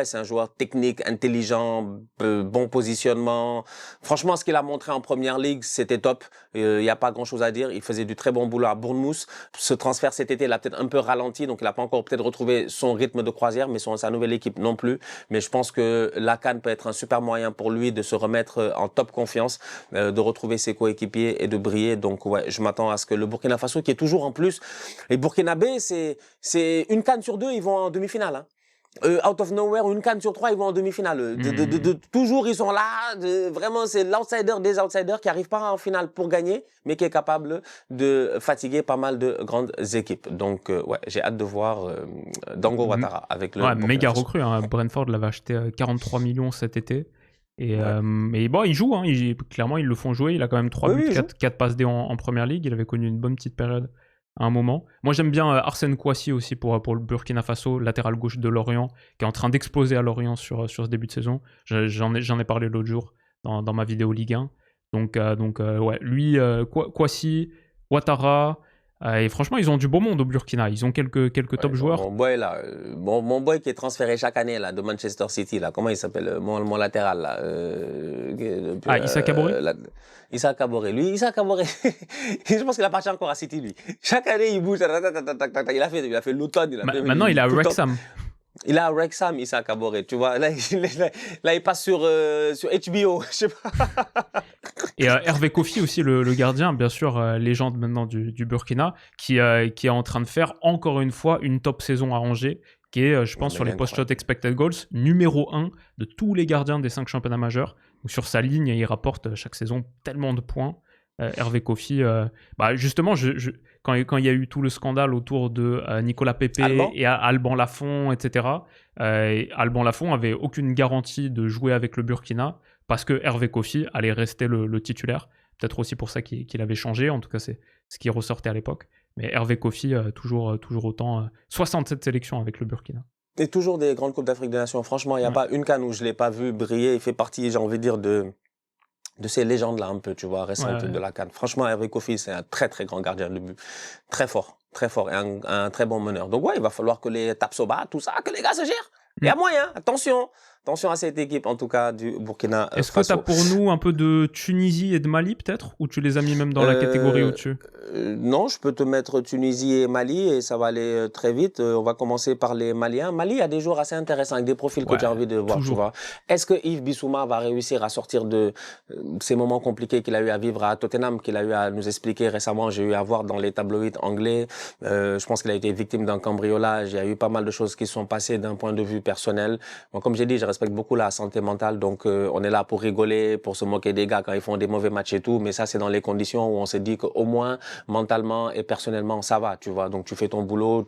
c'est un joueur technique, intelligent, bon positionnement. Franchement, ce qu'il a montré en Première Ligue, c'était top. Il n'y a pas grand-chose à dire. Il faisait du très bon boulot à Bournemouth. Ce transfert cet été, il a peut-être un peu ralenti, donc il n'a pas encore peut-être retrouvé son rythme de croisière, mais sa nouvelle équipe non plus. Mais je pense que la CAN peut être un super moyen pour lui de se remettre en top confiance, de retrouver ses coéquipiers et de briller. Donc ouais, je m'attends à ce que le Burkina Faso, qui est toujours en plus, les Burkinabés, c'est une CAN sur deux, ils vont en demi-finale. Hein. Out of nowhere, une CAN sur 3, ils vont en demi-finale. Toujours, ils sont là. Vraiment, c'est l'outsider des outsiders qui n'arrive pas en finale pour gagner, mais qui est capable de fatiguer pas mal de grandes équipes. Donc, ouais, j'ai hâte de voir Dango Ouattara avec le méga recrue. Hein. Brentford l'avait acheté 43 millions cet été. Mais bon, il joue. Hein. Clairement, ils le font jouer. Il a quand même 3 buts, 4 passes D en Première Ligue. Il avait connu une bonne petite période à un moment. Moi, j'aime bien Arsène Kouassi aussi pour le Burkina Faso, latéral gauche de Lorient, qui est en train d'exploser à Lorient sur ce début de saison. J'en ai parlé l'autre jour dans ma vidéo Ligue 1. Donc ouais, lui, Kouassi, Ouattara, et franchement, ils ont du beau monde au Burkina. Ils ont quelques top joueurs. Mon boy là, mon boy qui est transféré chaque année là de Manchester City là, comment il s'appelle, mon latéral là. Issa Kaboré. Issa Kaboré. Lui, Issa Kaboré, je pense qu'il appartient encore à City lui. Chaque année il bouge, il a fait l'automne. Maintenant il est à Wrexham. Il a Wrexham, Issa Kaboré, tu vois. Là, il passe sur HBO, je sais pas. Et Hervé Kofi aussi, le gardien, bien sûr, légende maintenant du Burkina, qui est en train de faire encore une fois une top saison à Angers, qui est, je pense, sur les post-shot expected goals, numéro 1 de tous les gardiens des 5 championnats majeurs. Donc, sur sa ligne, il rapporte chaque saison tellement de points. Hervé Kofi, justement, quand il y a eu tout le scandale autour de Nicolas Pepe et Alban Lafont, etc., Alban Lafont avait aucune garantie de jouer avec le Burkina parce que Hervé Kofi allait rester le titulaire. Peut-être aussi pour ça qu'il avait changé, en tout cas c'est ce qui ressortait à l'époque. Mais Hervé Kofi, toujours autant, 67 sélections avec le Burkina. Et toujours des grandes Coupes d'Afrique des Nations. Franchement, il n'y a pas une CAN où je ne l'ai pas vu briller. Il fait partie, j'ai envie de dire, de ces légendes-là un peu, tu vois, récentes de la CAN. Franchement, Hervé Kofi, c'est un très, très grand gardien de but. Très fort et un très bon meneur. Donc ouais, il va falloir que les Tapsoba, tout ça, que les gars se gèrent. Il y a moyen, attention. Attention à cette équipe, en tout cas, du Burkina Est-ce que tu as Faso. pour nous un peu de Tunisie et de Mali, peut-être? Ou tu les as mis même dans la catégorie au-dessus? Non, je peux te mettre Tunisie et Mali et ça va aller très vite. On va commencer par les Maliens. Mali a des joueurs assez intéressants avec des profils que Ouais, j'ai envie de voir, tu toujours. vois. Est-ce que Yves Bissouma va réussir à sortir de ces moments compliqués qu'il a eu à vivre à Tottenham, qu'il a eu à nous expliquer récemment? J'ai eu à voir dans les tabloïds anglais. Je pense qu'il a été victime d'un cambriolage. Il y a eu pas mal de choses qui sont passées d'un point de vue personnel. Bon, comme j'ai dit, je respecte beaucoup la santé mentale, donc on est là pour rigoler, pour se moquer des gars quand ils font des mauvais matchs et tout, mais ça c'est dans les conditions où on se dit qu'au moins mentalement et personnellement ça va, tu vois. Donc tu fais ton boulot,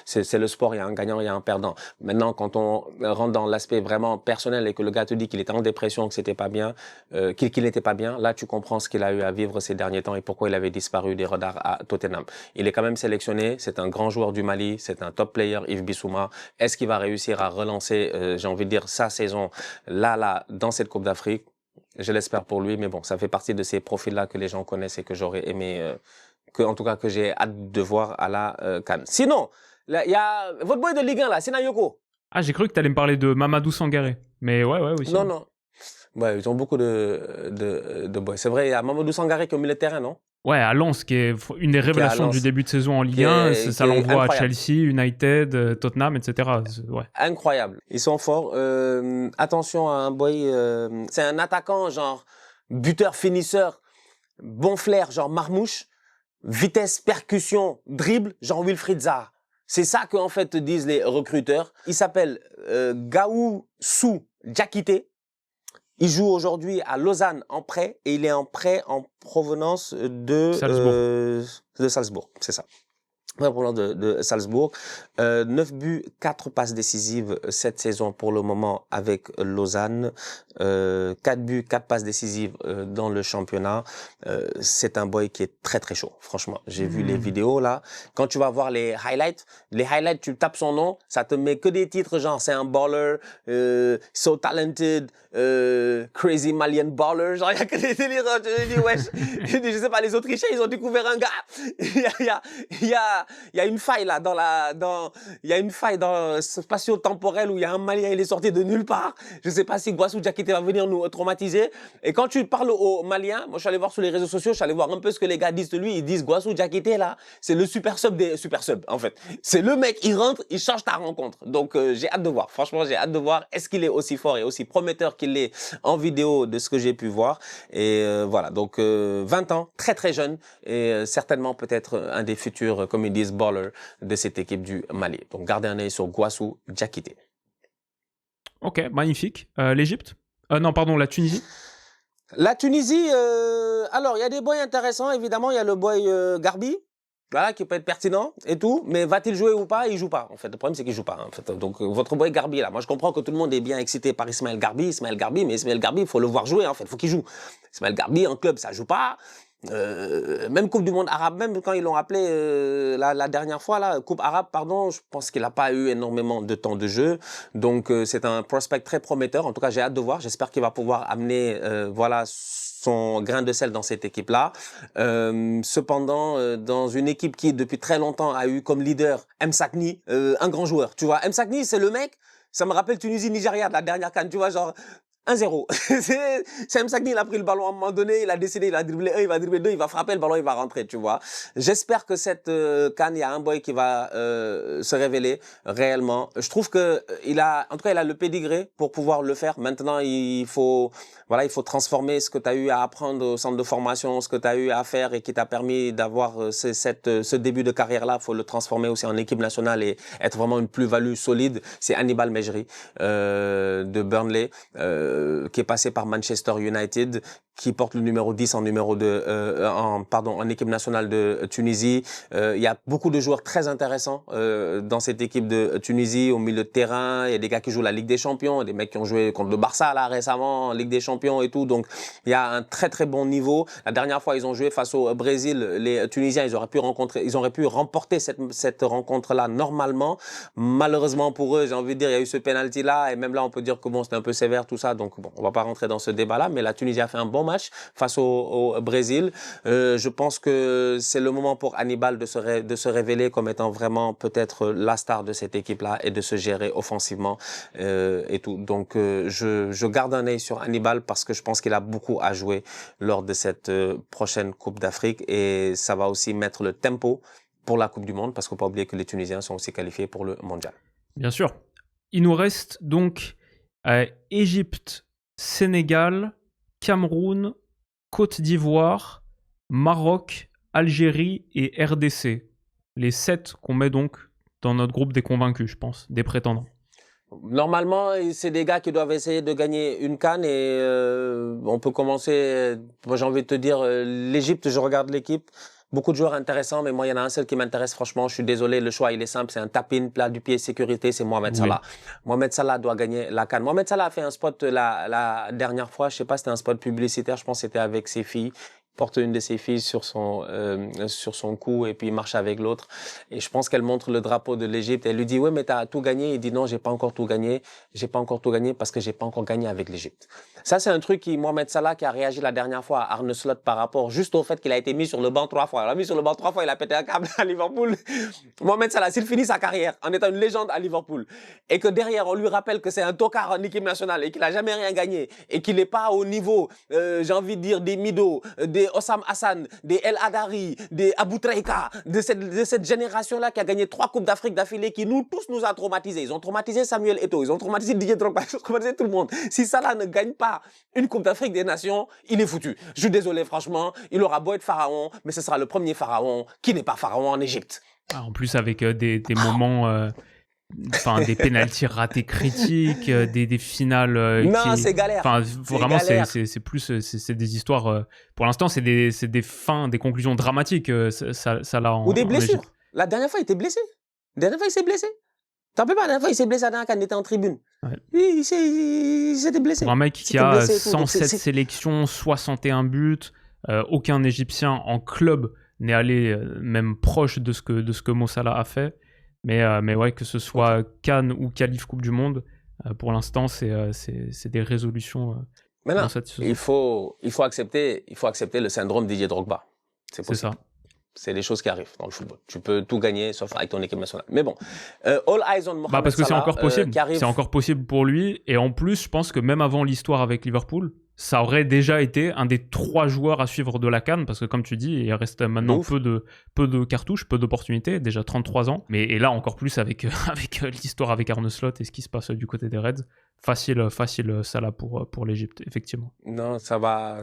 c'est le sport, il y a un gagnant, il y a un perdant. Maintenant, quand on rentre dans l'aspect vraiment personnel et que le gars te dit qu'il était en dépression, que c'était pas bien, qu'il n'était pas bien, là tu comprends ce qu'il a eu à vivre ces derniers temps et pourquoi il avait disparu des radars à Tottenham. Il est quand même sélectionné, c'est un grand joueur du Mali, c'est un top player, Yves Bissouma. Est-ce qu'il va réussir à relancer, j'ai envie de dire, sa saison là, dans cette Coupe d'Afrique? Je l'espère pour lui, mais bon, ça fait partie de ces profils-là que les gens connaissent et que j'aurais aimé, en tout cas, que j'ai hâte de voir à la CAN. Sinon, il y a votre boy de Ligue 1, là, Senayoko. Ah, j'ai cru que tu allais me parler de Mamadou Sangaré. Mais ouais, aussi. Non, non. Ouais, ils ont beaucoup de boys. C'est vrai, il y a Mamadou Sangaré qui est au milieu de terrain, non? Ouais, à Lens, qui est une des révélations du début de saison en Ligue 1. Ça l'envoie à Chelsea, United, Tottenham, etc. Ouais. Incroyable. Ils sont forts. Attention à un boy. C'est un attaquant, genre buteur, finisseur, bon flair, genre marmouche. Vitesse, percussion, dribble, genre Wilfried Zaha. C'est ça que en fait te disent les recruteurs. Il s'appelle Gawusu Diakité. Il joue aujourd'hui à Lausanne en prêt et il est en prêt en provenance de Salzbourg. C'est ça. De Salzbourg. 9 buts, 4 passes décisives cette saison pour le moment avec Lausanne. 4 buts, 4 passes décisives dans le championnat. C'est un boy qui est très très chaud. Franchement, j'ai vu les vidéos là. Quand tu vas voir les highlights, tu tapes son nom, ça te met que des titres genre c'est un baller, so talented, crazy Malian baller. Genre il y a que des délires. Je dis wesh. Je sais pas, les Autrichiens ils ont découvert un gars. Il y a une faille là il y a une faille dans ce spatio-temporel où il y a un Malien, il est sorti de nulle part. Je sais pas si Gouassou Diakité va venir nous traumatiser. Et quand tu parles aux Maliens, moi je suis allé voir sur les réseaux sociaux, je suis allé voir un peu ce que les gars disent de lui. Ils disent Gouassou Diakité là, c'est le super sub des super subs en fait. C'est le mec, il rentre, il change ta rencontre. Donc j'ai hâte de voir. Franchement, j'ai hâte de voir. Est-ce qu'il est aussi fort et aussi prometteur qu'il est en vidéo de ce que j'ai pu voir. Et voilà, donc 20 ans, très très jeune et certainement peut-être un des futurs, comme ils disent, ballers de cette équipe du Mali. Donc gardez un œil sur Gouassou Diakité. Ok, magnifique. L'Égypte non, pardon, la Tunisie. La Tunisie, alors il y a des boys intéressants, évidemment, il y a le boy Garbi, voilà, qui peut être pertinent et tout, mais va-t-il jouer ou pas? Il joue pas, en fait. Le problème, c'est qu'il joue pas, en fait. Donc, votre boy Garbi, là, moi, je comprends que tout le monde est bien excité par Ismaël Garbi, mais Ismaël Garbi, il faut le voir jouer, en fait, il faut qu'il joue. Ismaël Garbi, en club, ça joue pas. Même Coupe du Monde arabe, même quand ils l'ont appelé la dernière fois, là, Coupe arabe, pardon, je pense qu'il n'a pas eu énormément de temps de jeu. Donc, c'est un prospect très prometteur. En tout cas, j'ai hâte de voir. J'espère qu'il va pouvoir amener, voilà, son grain de sel dans cette équipe-là. Cependant, dans une équipe qui, depuis très longtemps, a eu comme leader Msakni, un grand joueur. Tu vois, Msakni, c'est le mec, ça me rappelle Tunisie-Nigeria de la dernière CAN, tu vois, genre 1-0. C'est Msakni, il a pris le ballon à un moment donné, il a décidé, il a dribblé 1, il va dribbler 2, il va frapper, le ballon, il va rentrer, tu vois. J'espère que cette CAN, il y a un boy qui va se révéler réellement. Je trouve que il a le pédigré pour pouvoir le faire. Maintenant, il faut transformer ce que tu as eu à apprendre au centre de formation, ce que tu as eu à faire et qui t'a permis d'avoir ce début de carrière-là. Il faut le transformer aussi en équipe nationale et être vraiment une plus-value solide. C'est Hannibal Mejri de Burnley, qui est passé par Manchester United, qui porte le numéro 10 en en équipe nationale de Tunisie. Il y a beaucoup de joueurs très intéressants dans cette équipe de Tunisie au milieu de terrain. Il y a des gars qui jouent la Ligue des Champions, des mecs qui ont joué contre le Barça là récemment en Ligue des Champions et tout. Donc il y a un très très bon niveau. La dernière fois ils ont joué face au Brésil, les Tunisiens ils auraient pu remporter cette rencontre là normalement. Malheureusement pour eux, j'ai envie de dire, il y a eu ce penalty là et même là on peut dire que bon c'était un peu sévère tout ça. Donc Donc bon, on va pas rentrer dans ce débat-là, mais la Tunisie a fait un bon match face au Brésil. Je pense que c'est le moment pour Hannibal de se révéler comme étant vraiment peut-être la star de cette équipe-là et de se gérer offensivement et tout. Donc je garde un œil sur Hannibal parce que je pense qu'il a beaucoup à jouer lors de cette prochaine Coupe d'Afrique et ça va aussi mettre le tempo pour la Coupe du Monde parce qu'il ne faut pas oublier que les Tunisiens sont aussi qualifiés pour le Mondial. Bien sûr. Il nous reste donc Égypte, Sénégal, Cameroun, Côte d'Ivoire, Maroc, Algérie et RDC. Les 7 qu'on met donc dans notre groupe des convaincus, je pense, des prétendants. Normalement, c'est des gars qui doivent essayer de gagner une CAN et on peut commencer, moi j'ai envie de te dire, l'Égypte, je regarde l'équipe, beaucoup de joueurs intéressants, mais moi il y en a un seul qui m'intéresse franchement, je suis désolé, le choix il est simple, c'est un tap-in, plat du pied, sécurité, c'est Mohamed Salah. Mohamed Salah doit gagner la CAN. Mohamed Salah a fait un spot la dernière fois, je sais pas, c'était un spot publicitaire, je pense que c'était avec ses filles. Porte une de ses filles sur son cou et puis il marche avec l'autre. Et je pense qu'elle montre le drapeau de l'Égypte. Elle lui dit, ouais, mais t'as tout gagné. Il dit, non, j'ai pas encore tout gagné. J'ai pas encore tout gagné parce que j'ai pas encore gagné avec l'Égypte. Ça, c'est un truc qui, Mohamed Salah, qui a réagi la dernière fois à Arne Slot par rapport juste au fait qu'il a été mis sur le banc 3 fois. Il l'a mis sur le banc 3 fois, il a pété un câble à Liverpool. Mohamed Salah, s'il finit sa carrière en étant une légende à Liverpool et que derrière, on lui rappelle que c'est un tocard en équipe nationale et qu'il a jamais rien gagné et qu'il n'est pas au niveau, j'ai envie de dire, des Mido, des Osam Hassan, des El Hadari, des Abou Traika, de cette génération-là qui a gagné 3 Coupes d'Afrique d'affilée, qui tous nous a traumatisés. Ils ont traumatisé Samuel Eto'o, ils ont traumatisé Didier Drogba, ils ont traumatisé tout le monde. Si Salah ne gagne pas une Coupe d'Afrique des Nations, il est foutu. Je suis désolé, franchement, il aura beau être pharaon, mais ce sera le premier pharaon qui n'est pas pharaon en Égypte. En plus, avec des moments... Enfin, des pénaltys ratés critiques, des finales. Non, c'est galère. Enfin, vraiment, c'est plus, c'est des histoires. Pour l'instant, c'est des fins, des conclusions dramatiques. Ça là. Ou des blessures. La dernière fois, il était blessé. La dernière fois, il s'est blessé. T'en peux pas, la dernière fois, il s'est blessé quand il était en tribune. Ouais. Il s'était blessé. Pour un mec qui a 107 sélections, 61 buts, aucun Égyptien en club n'est allé même proche de ce que Mo Salah a fait. Mais ouais, que ce soit CAN ou qualif Coupe du Monde, pour l'instant, c'est des résolutions. Maintenant, il faut accepter le syndrome Didier Drogba. C'est possible. Ça. C'est des choses qui arrivent dans le football. Tu peux tout gagner, sauf avec ton équipe nationale. Mais bon, all eyes on Mohamed Salah. Parce que c'est encore possible. C'est encore possible pour lui. Et en plus, je pense que même avant l'histoire avec Liverpool, ça aurait déjà été un des 3 joueurs à suivre de la CAN, parce que comme tu dis, il reste maintenant peu de cartouches, peu d'opportunités, déjà 33 ans. Et là, encore plus avec l'histoire avec Arne Slot et ce qui se passe du côté des Reds. Facile Salah pour l'Égypte, effectivement. Non, ça va.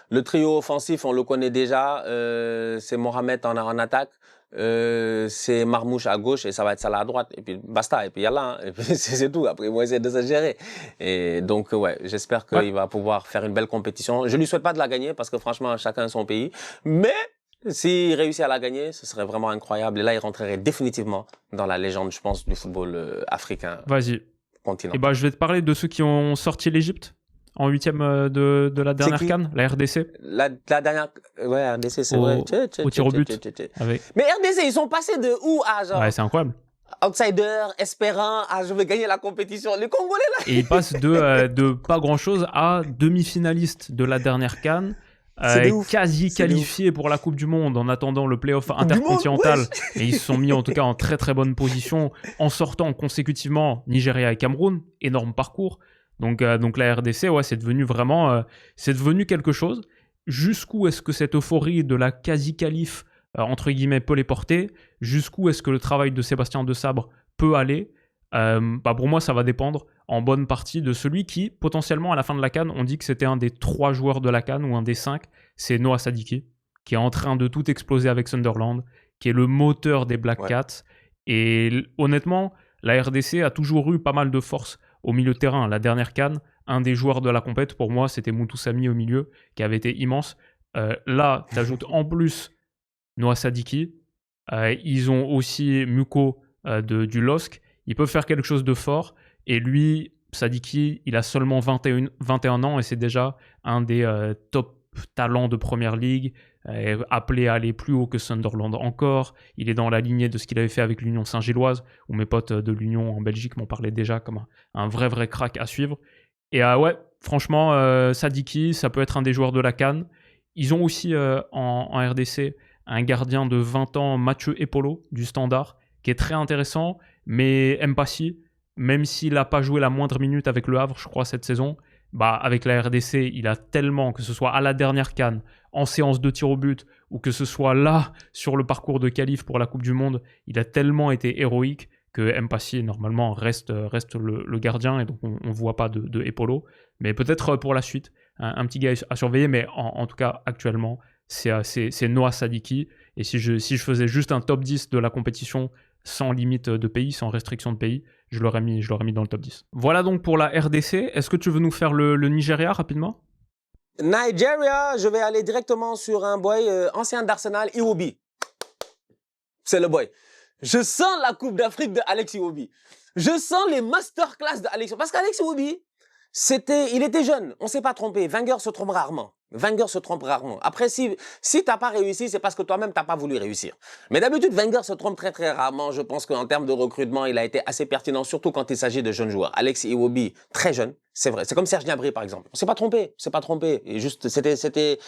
Le trio offensif, on le connaît déjà. C'est Mohamed en attaque. C'est Marmouche à gauche et ça va être Salah à droite. Et puis basta. Et puis yallah. Et puis c'est tout. Après, ils vont essayer de se gérer. Et donc, ouais, j'espère qu'il va pouvoir faire une belle compétition. Je lui souhaite pas de la gagner parce que franchement, chacun son pays. Mais s'il réussit à la gagner, ce serait vraiment incroyable. Et là, il rentrerait définitivement dans la légende, je pense, du football africain. Vas-y. Continent. Et je vais te parler de ceux qui ont sorti l'Égypte en 8e de la dernière CAN, la RDC. La dernière, ouais, RDC, c'est vrai. Au tir au but. Mais RDC, ils sont passés de où à genre? Ouais, c'est incroyable. Outsider, espérant, je veux gagner la compétition. Les Congolais là. Et ils passent de pas grand chose à demi-finaliste de la dernière CAN. Quasi qualifiés pour la Coupe du Monde en attendant le play-off intercontinental. Et ils se sont mis en tout cas en très très bonne position en sortant consécutivement Nigeria et Cameroun. Énorme parcours. Donc la RDC, ouais, c'est devenu quelque chose. Jusqu'où est-ce que cette euphorie de la quasi-qualif, entre guillemets, peut les porter? Jusqu'où est-ce que le travail de Sébastien Desabre peut aller? Pour moi, ça va dépendre en bonne partie de celui qui, potentiellement, à la fin de la CAN, on dit que c'était un des 3 joueurs de la CAN ou un des 5, c'est Noah Sadiki, qui est en train de tout exploser avec Sunderland, qui est le moteur des Black Cats. Et honnêtement, la RDC a toujours eu pas mal de force au milieu de terrain. La dernière CAN, un des joueurs de la compète, pour moi, c'était Moutou Sami au milieu, qui avait été immense. Là, tu ajoutes en plus Noah Sadiki. Ils ont aussi Muko du LOSC. Ils peuvent faire quelque chose de fort. Et lui, Sadiki, il a seulement 21 ans et c'est déjà un des top talents de Première Ligue, appelé à aller plus haut que Sunderland encore. Il est dans la lignée de ce qu'il avait fait avec l'Union Saint-Gilloise, où mes potes de l'Union en Belgique m'en parlaient déjà comme un vrai crack à suivre. Et ouais, franchement, Sadiki, ça peut être un des joueurs de la CAN. Ils ont aussi en RDC un gardien de 20 ans, Mathieu Epolo, du Standard, qui est très intéressant. Mais Mpassi, même s'il n'a pas joué la moindre minute avec le Havre, je crois, cette saison, bah, avec la RDC, il a tellement, que ce soit à la dernière CAN, en séance de tir au but, ou que ce soit là, sur le parcours de qualif pour la Coupe du Monde, il a tellement été héroïque que Mpassi, normalement, reste le gardien, et donc on ne voit pas de Epolo. Mais peut-être pour la suite, un petit gars à surveiller, mais en tout cas, actuellement, c'est Noah Sadiki. Et si je faisais juste un top 10 de la compétition, sans limite de pays, sans restriction de pays, je l'aurais mis dans le top 10. Voilà donc pour la RDC. Est-ce que tu veux nous faire le Nigeria rapidement ? Nigeria, je vais aller directement sur un boy ancien d'Arsenal, Iwobi. C'est le boy. Je sens la Coupe d'Afrique de Alex Iwobi. Je sens les masterclass de Alex. Parce qu'Alex Iwobi, il était jeune. On s'est pas trompé. Wenger se trompe rarement. Après, si t'as pas réussi, c'est parce que toi-même t'as pas voulu réussir. Mais d'habitude, Wenger se trompe très très rarement. Je pense qu'en termes de recrutement, il a été assez pertinent, surtout quand il s'agit de jeunes joueurs. Alex Iwobi, très jeune. C'est vrai. C'est comme Serge Gnabry, par exemple. On s'est pas trompé. Et juste, c'était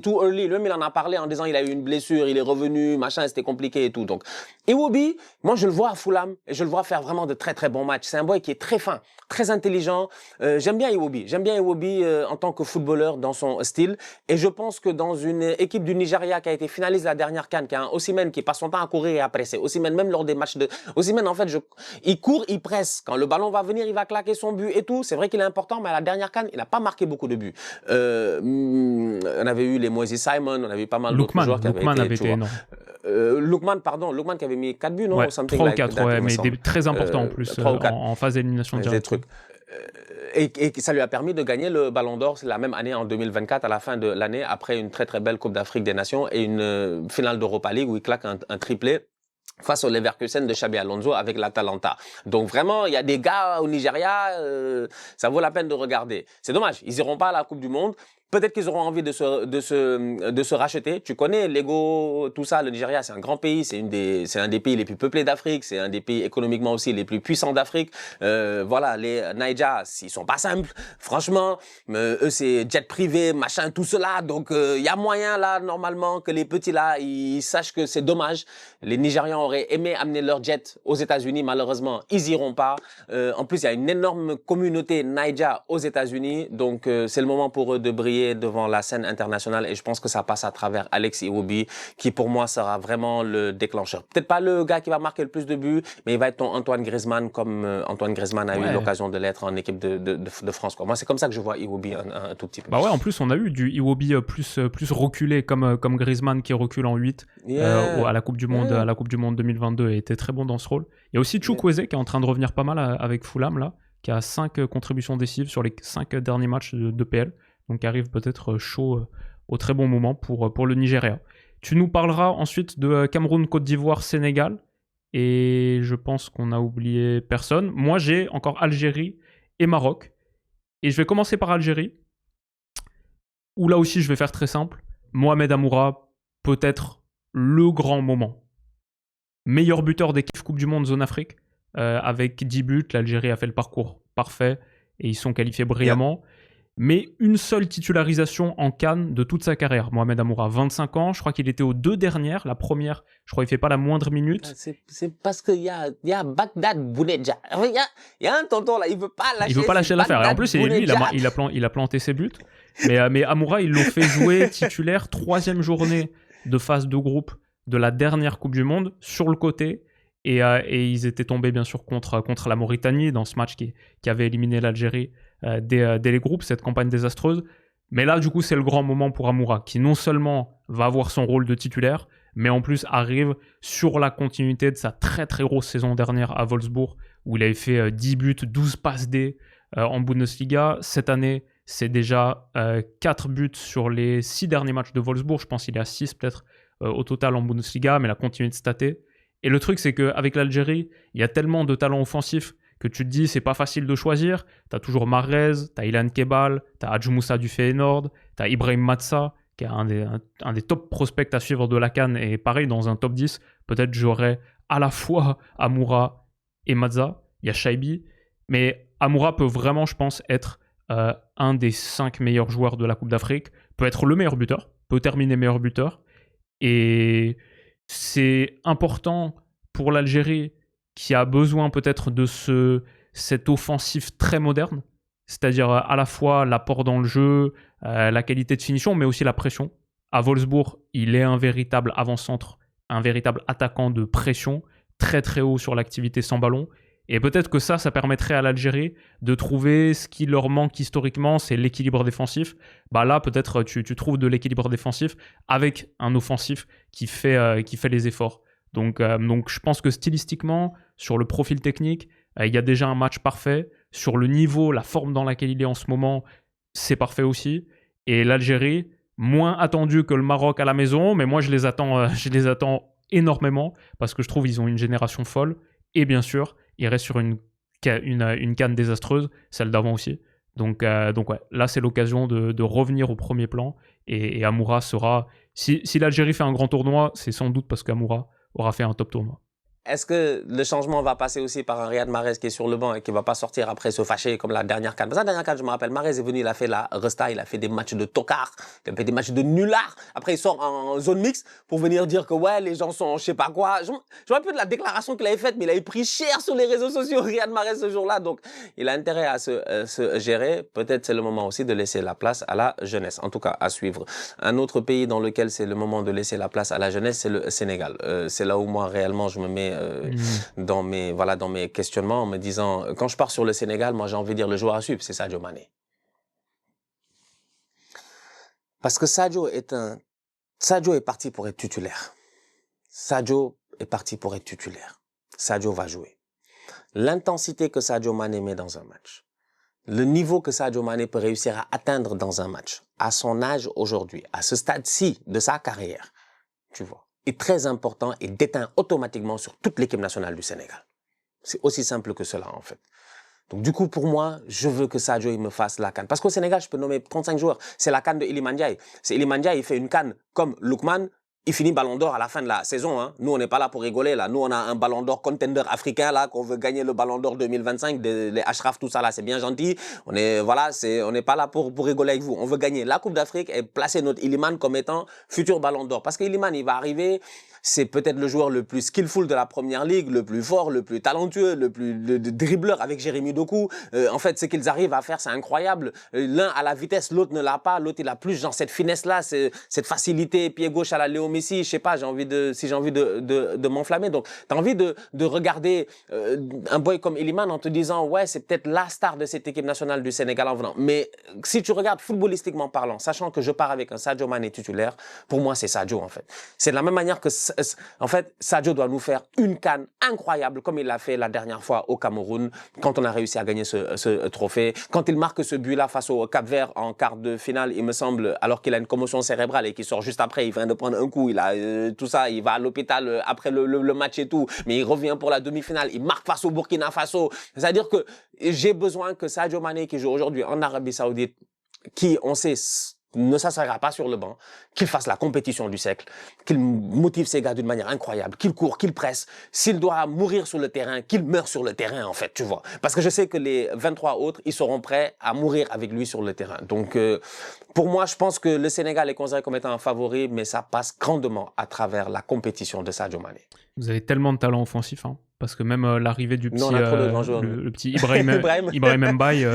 too early. Lui-même, il en a parlé en disant il a eu une blessure, il est revenu, machin, c'était compliqué et tout. Donc, Iwobi, moi, je le vois à Fulham et je le vois faire vraiment de très très bons matchs. C'est un boy qui est très fin, très intelligent. J'aime bien Iwobi. En tant que footballeur dans son style. Et je pense que dans une équipe du Nigeria qui a été finaliste la dernière CAN, qui a un Osimhen qui passe son temps à courir et à presser. Osimhen, même lors des matchs de Osimhen, en fait, il court, il presse. Quand le ballon va venir, il va claquer son but et tout. C'est vrai qu'il est important, mais à la dernière CAN, il n'a pas marqué beaucoup de buts. On avait eu les Moise Simon, on avait eu pas mal d'autres joueurs qui avaient été énorme. Lookman qui avait mis 4 buts, non? Ouais, 3 ou 4, ouais, mais très importants en plus, en phase d'élimination directe. Et ça lui a permis de gagner le Ballon d'Or la même année en 2024, à la fin de l'année, après une très très belle Coupe d'Afrique des Nations et une finale d'Europa League où il claque un triplé face au Leverkusen de Xabi Alonso avec l'Atalanta. Donc vraiment, il y a des gars au Nigeria, ça vaut la peine de regarder. C'est dommage, ils iront pas à la Coupe du Monde. Peut-être qu'ils auront envie de se racheter. Tu connais l'ego, tout ça. Le Nigeria, c'est un grand pays. C'est un des pays les plus peuplés d'Afrique. C'est un des pays économiquement aussi les plus puissants d'Afrique. Voilà, les Niger, ils sont pas simples. Franchement, eux, c'est jet privé, machin, tout cela. Donc, il y a moyen, là, normalement, que les petits, là, ils sachent que c'est dommage. Les Nigérians auraient aimé amener leur jet aux États-Unis. Malheureusement, ils iront pas. En plus, il y a une énorme communauté Niger aux États-Unis. Donc, c'est le moment pour eux de briller devant la scène internationale et je pense que ça passe à travers Alex Iwobi qui pour moi sera vraiment le déclencheur. Peut-être pas le gars qui va marquer le plus de buts, mais il va être ton Antoine Griezmann comme Antoine Griezmann a eu l'occasion de l'être en équipe de France, quoi. Moi, c'est comme ça que je vois Iwobi un tout petit peu. Bah ouais, en plus, on a eu du Iwobi plus reculé comme Griezmann qui recule en 8 à la Coupe du Monde 2022 et était très bon dans ce rôle. Il y a aussi Chukwueze qui est en train de revenir pas mal avec Fulham là, qui a 5 contributions décisives sur les 5 derniers matchs de PL. Donc arrive peut-être chaud au très bon moment pour le Nigeria. Tu nous parleras ensuite de Cameroun, Côte d'Ivoire, Sénégal. Et je pense qu'on a oublié personne. Moi, j'ai encore Algérie et Maroc. Et je vais commencer par Algérie. Où là aussi, je vais faire très simple. Mohamed Amoura, peut-être le grand moment. Meilleur buteur d'équipe Coupe du Monde Zone Afrique. Avec 10 buts, l'Algérie a fait le parcours parfait. Et ils sont qualifiés brillamment. Yeah. Mais une seule titularisation en CAN de toute sa carrière. Mohamed Amoura, 25 ans, je crois qu'il était aux 2 dernières. La première, je crois qu'il ne fait pas la moindre minute. C'est parce qu'il y a Bagdad Bounedja. Il y a un tonton là, il ne veut pas lâcher. Il ne veut pas lâcher l'affaire. Et en plus, lui, il a planté ses buts. Mais Amoura, ils l'ont fait jouer titulaire 3e journée de phase de groupe de la dernière Coupe du Monde sur le côté. Et ils étaient tombés bien sûr contre la Mauritanie dans ce match qui avait éliminé l'Algérie dès les groupes, cette campagne désastreuse. Mais là, du coup, c'est le grand moment pour Amoura, qui non seulement va avoir son rôle de titulaire, mais en plus arrive sur la continuité de sa très très grosse saison dernière à Wolfsburg, où il avait fait 10 buts, 12 passes D en Bundesliga. Cette année, c'est déjà 4 buts sur les 6 derniers matchs de Wolfsburg. Je pense qu'il est à 6 peut-être au total en Bundesliga, mais la continuité de stater. Et le truc, c'est qu'avec l'Algérie, il y a tellement de talents offensifs que tu te dis, c'est pas facile de choisir. Tu as toujours Mahrez, tu as Ilan Kebal, tu as Hadj Moussa du Feyenoord, tu as Ibrahim Matza, qui est un des top prospects à suivre de la CAN. Et pareil, dans un top 10, peut-être j'aurais à la fois Amoura et Matza. Il y a Shaibi. Mais Amoura peut vraiment, je pense, être un des 5 meilleurs joueurs de la Coupe d'Afrique, peut être le meilleur buteur, peut terminer meilleur buteur. Et c'est important pour l'Algérie qui a besoin peut-être de cet offensif très moderne, c'est-à-dire à la fois l'apport dans le jeu, la qualité de finition, mais aussi la pression. À Wolfsburg, il est un véritable avant-centre, un véritable attaquant de pression, très très haut sur l'activité sans ballon. Et peut-être que ça permettrait à l'Algérie de trouver ce qui leur manque historiquement, c'est l'équilibre défensif. Bah là, peut-être tu trouves de l'équilibre défensif avec un offensif qui fait les efforts. Donc je pense que stylistiquement, sur le profil technique, il y a déjà un match parfait. Sur le niveau, la forme dans laquelle il est en ce moment, c'est parfait aussi. Et l'Algérie, moins attendu que le Maroc à la maison, mais moi je les attends énormément parce que je trouve qu'ils ont une génération folle. Et bien sûr, ils restent sur une CAN désastreuse, celle d'avant aussi. Donc ouais, là c'est l'occasion de revenir au premier plan. Et Amoura sera... Si l'Algérie fait un grand tournoi, c'est sans doute parce qu'Amoura aura fait un top tournoi. Est-ce que le changement va passer aussi par un Riyad Mahrez qui est sur le banc et qui ne va pas sortir après se fâcher comme la dernière CAN? Parce que la dernière CAN, je me rappelle, Mahrez est venu, il a fait la resta, il a fait des matchs de tocard, il a fait des matchs de nulard. Après, il sort en zone mixte pour venir dire que ouais, les gens sont je sais pas quoi. Je vois un peu de la déclaration qu'il avait faite, mais il avait pris cher sur les réseaux sociaux, Riyad Mahrez, ce jour-là. Donc, il a intérêt à se gérer. Peut-être c'est le moment aussi de laisser la place à la jeunesse. En tout cas, à suivre. Un autre pays dans lequel c'est le moment de laisser la place à la jeunesse, c'est le Sénégal. C'est là où moi, réellement, je me mets... dans mes questionnements en me disant, quand je pars sur le Sénégal, moi j'ai envie de dire le joueur à suivre, c'est Sadio Mané. Parce que Sadio est parti pour être titulaire. Sadio est parti pour être titulaire. Sadio va jouer. L'intensité que Sadio Mané met dans un match, le niveau que Sadio Mané peut réussir à atteindre dans un match, à son âge aujourd'hui, à ce stade-ci de sa carrière, tu vois, est très important et déteint automatiquement sur toute l'équipe nationale du Sénégal. C'est aussi simple que cela, en fait. Donc, du coup, pour moi, je veux que Sadio il me fasse la CAN. Parce qu'au Sénégal, je peux nommer 35 joueurs. C'est la CAN de Iliman Ndiaye. C'est Iliman Ndiaye, il fait une CAN comme Lookman. Il finit Ballon d'Or à la fin de la saison. Hein. Nous, on n'est pas là pour rigoler. Là. Nous, on a un Ballon d'Or contender africain là qu'on veut gagner le Ballon d'Or 2025. Les Ashraf, tout ça là, c'est bien gentil. On n'est pas là pour rigoler avec vous. On veut gagner la Coupe d'Afrique et placer notre Iliman comme étant futur Ballon d'Or. Parce que Iliman, il va arriver. C'est peut-être le joueur le plus skillful de la première ligue, le plus fort, le plus talentueux, le plus dribbleur avec Jérémy Doku. En fait, ce qu'ils arrivent à faire, c'est incroyable. L'un a la vitesse, l'autre ne l'a pas. L'autre, il a plus genre cette finesse-là, cette facilité, pied gauche à la Léo Messi. Je sais pas, si j'ai envie de m'enflammer. Donc, tu as envie de regarder un boy comme Iliman en te disant, ouais, c'est peut-être la star de cette équipe nationale du Sénégal en venant. Mais si tu regardes footballistiquement parlant, sachant que je pars avec un Sadio Mané titulaire, pour moi, c'est Sadio, en fait. C'est de la même manière que en fait, Sadio doit nous faire une CAN incroyable comme il l'a fait la dernière fois au Cameroun quand on a réussi à gagner ce trophée. Quand il marque ce but-là face au Cap-Vert en quart de finale, il me semble, alors qu'il a une commotion cérébrale et qu'il sort juste après, il vient de prendre un coup, il a tout ça, il va à l'hôpital après le match et tout, mais il revient pour la demi-finale, il marque face au Burkina Faso. C'est-à-dire que j'ai besoin que Sadio Mané, qui joue aujourd'hui en Arabie Saoudite, qui, on sait, ne s'assoira pas sur le banc, qu'il fasse la compétition du siècle, qu'il motive ses gars d'une manière incroyable, qu'il court, qu'il presse. S'il doit mourir sur le terrain, qu'il meure sur le terrain, en fait, tu vois. Parce que je sais que les 23 autres, ils seront prêts à mourir avec lui sur le terrain. Donc, pour moi, je pense que le Sénégal est considéré comme étant un favori, mais ça passe grandement à travers la compétition de Sadio Mané. Vous avez tellement de talent offensif, hein, parce que même l'arrivée du petit, non, on a trop de grands joueurs, le petit Ibrahim Mbaye,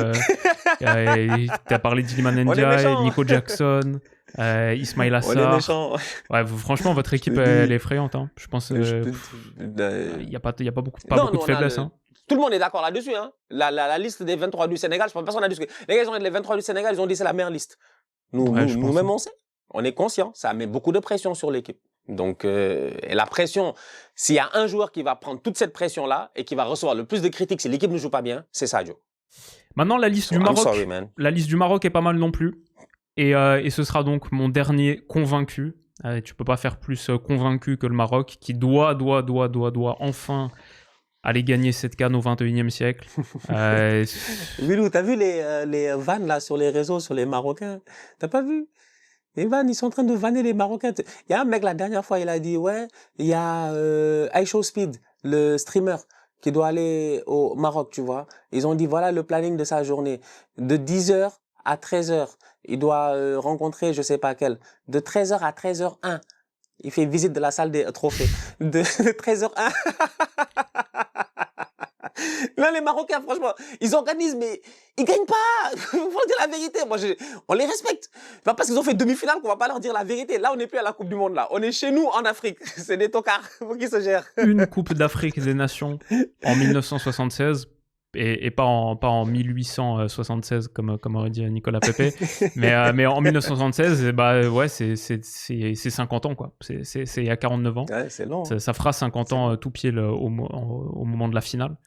t'as parlé d'Iliman Ndiaye, Nico Jackson, Ismail Assar. On est méchants. Ouais, franchement, votre équipe, elle est effrayante. Hein. Je pense il n'y a pas beaucoup de faiblesses. Hein. Tout le monde est d'accord là-dessus. Hein. La liste des 23 du Sénégal, je pense que personne n'a discuté. Les gars, ils ont dit les 23 du Sénégal, ils ont dit c'est la meilleure liste. Nous-mêmes, on sait. On est conscient. Ça met beaucoup de pression sur l'équipe. Donc, et la pression, s'il y a un joueur qui va prendre toute cette pression-là et qui va recevoir le plus de critiques si l'équipe ne joue pas bien, c'est Sadio. Maintenant, la liste du Maroc est pas mal non plus. Et ce sera donc mon dernier convaincu. Tu peux pas faire plus convaincu que le Maroc, qui doit enfin aller gagner cette CAN au 21e siècle. Wilou, t'as vu les vannes là sur les réseaux, sur les Marocains? T'as pas vu? Les vannes, ils sont en train de vanner les Marocains. Il y a un mec la dernière fois, il a dit, ouais, il y a iShowSpeed, le streamer, qui doit aller au Maroc, tu vois. Ils ont dit, voilà le planning de sa journée. De 10h à 13h, il doit rencontrer je sais pas quel. De 13h à 13h01, il fait visite de la salle des trophées. De 13h01. Là, les Marocains, franchement, ils organisent, mais ils gagnent pas. Faut dire la vérité. On les respecte. C'est pas parce qu'ils ont fait demi-finale qu'on va pas leur dire la vérité. Là, on n'est plus à la Coupe du Monde, là. On est chez nous, en Afrique. C'est des tocards. Faut qu'ils se gèrent. Une Coupe d'Afrique des Nations en 1976 et pas en 1876 comme aurait dit Nicolas Pepe, mais en 1976, bah ouais, c'est 50 ans quoi. C'est il y a 49 ans. Ouais, c'est long. Ça fera 50 ans tout pile au moment de la finale,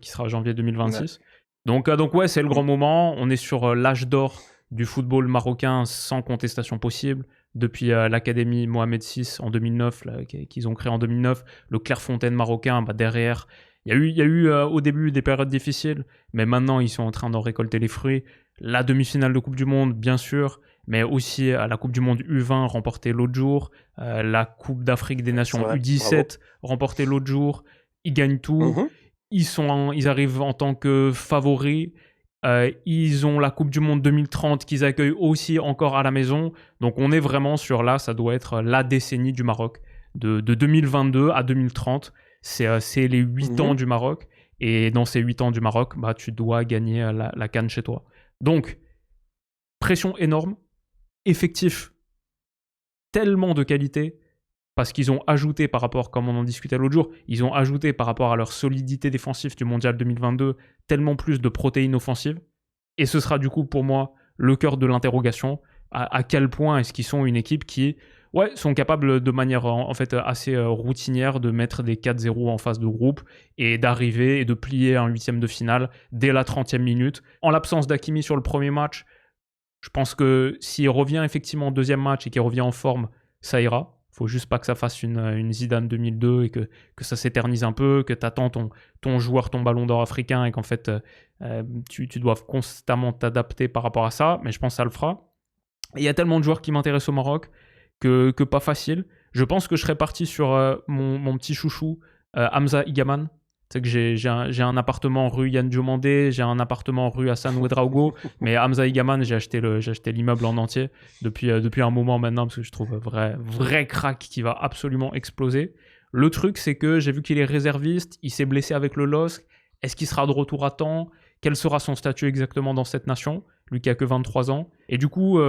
qui sera janvier 2026. Ouais. Donc ouais, c'est le grand moment. On est sur l'âge d'or du football marocain sans contestation possible. Depuis l'Académie Mohamed VI en 2009, là, qu'ils ont créé en 2009, le Clairefontaine marocain, bah, derrière, il y a eu au début des périodes difficiles, mais maintenant ils sont en train d'en récolter les fruits. La demi-finale de Coupe du Monde, bien sûr, mais aussi la Coupe du Monde U20 remportée l'autre jour, la Coupe d'Afrique des Nations U17 remportée l'autre jour. Ils gagnent tout. Ils arrivent en tant que favoris. Ils ont la Coupe du Monde 2030 qu'ils accueillent aussi encore à la maison. Donc on est vraiment sur là, ça doit être la décennie du Maroc. De 2022 à 2030, c'est les 8 ans du Maroc. Et dans ces 8 ans du Maroc, bah, tu dois gagner la CAN chez toi. Donc, pression énorme. Effectif, tellement de qualité. Parce qu'ils ont ajouté par rapport, comme on en discutait l'autre jour, ils ont ajouté par rapport à leur solidité défensive du Mondial 2022 tellement plus de protéines offensives. Et ce sera du coup pour moi le cœur de l'interrogation. À quel point est-ce qu'ils sont une équipe qui sont capables de manière en fait assez routinière de mettre des 4-0 en phase de groupe et d'arriver et de plier un huitième de finale dès la 30e minute. En l'absence d'Hakimi sur le premier match, je pense que s'il revient effectivement au deuxième match et qu'il revient en forme, ça ira. Faut juste pas que ça fasse une Zidane 2002 et que ça s'éternise un peu, que tu attends ton joueur, ton ballon d'or africain et qu'en fait tu dois constamment t'adapter par rapport à ça. Mais je pense que ça le fera. Et il y a tellement de joueurs qui m'intéressent au Maroc que pas facile. Je pense que je serais parti sur mon petit chouchou, Hamza Igaman. C'est que j'ai un appartement rue Yann Diomandé, j'ai un appartement rue Hassan Ouedraogo, mais Hamza Igaman, j'ai acheté l'immeuble en entier depuis un moment maintenant parce que je trouve vrai crack qui va absolument exploser. Le truc, c'est que j'ai vu qu'il est réserviste, il s'est blessé avec le LOSC. Est-ce qu'il sera de retour à temps ? Quel sera son statut exactement dans cette nation ? Lui qui a que 23 ans. Et du coup,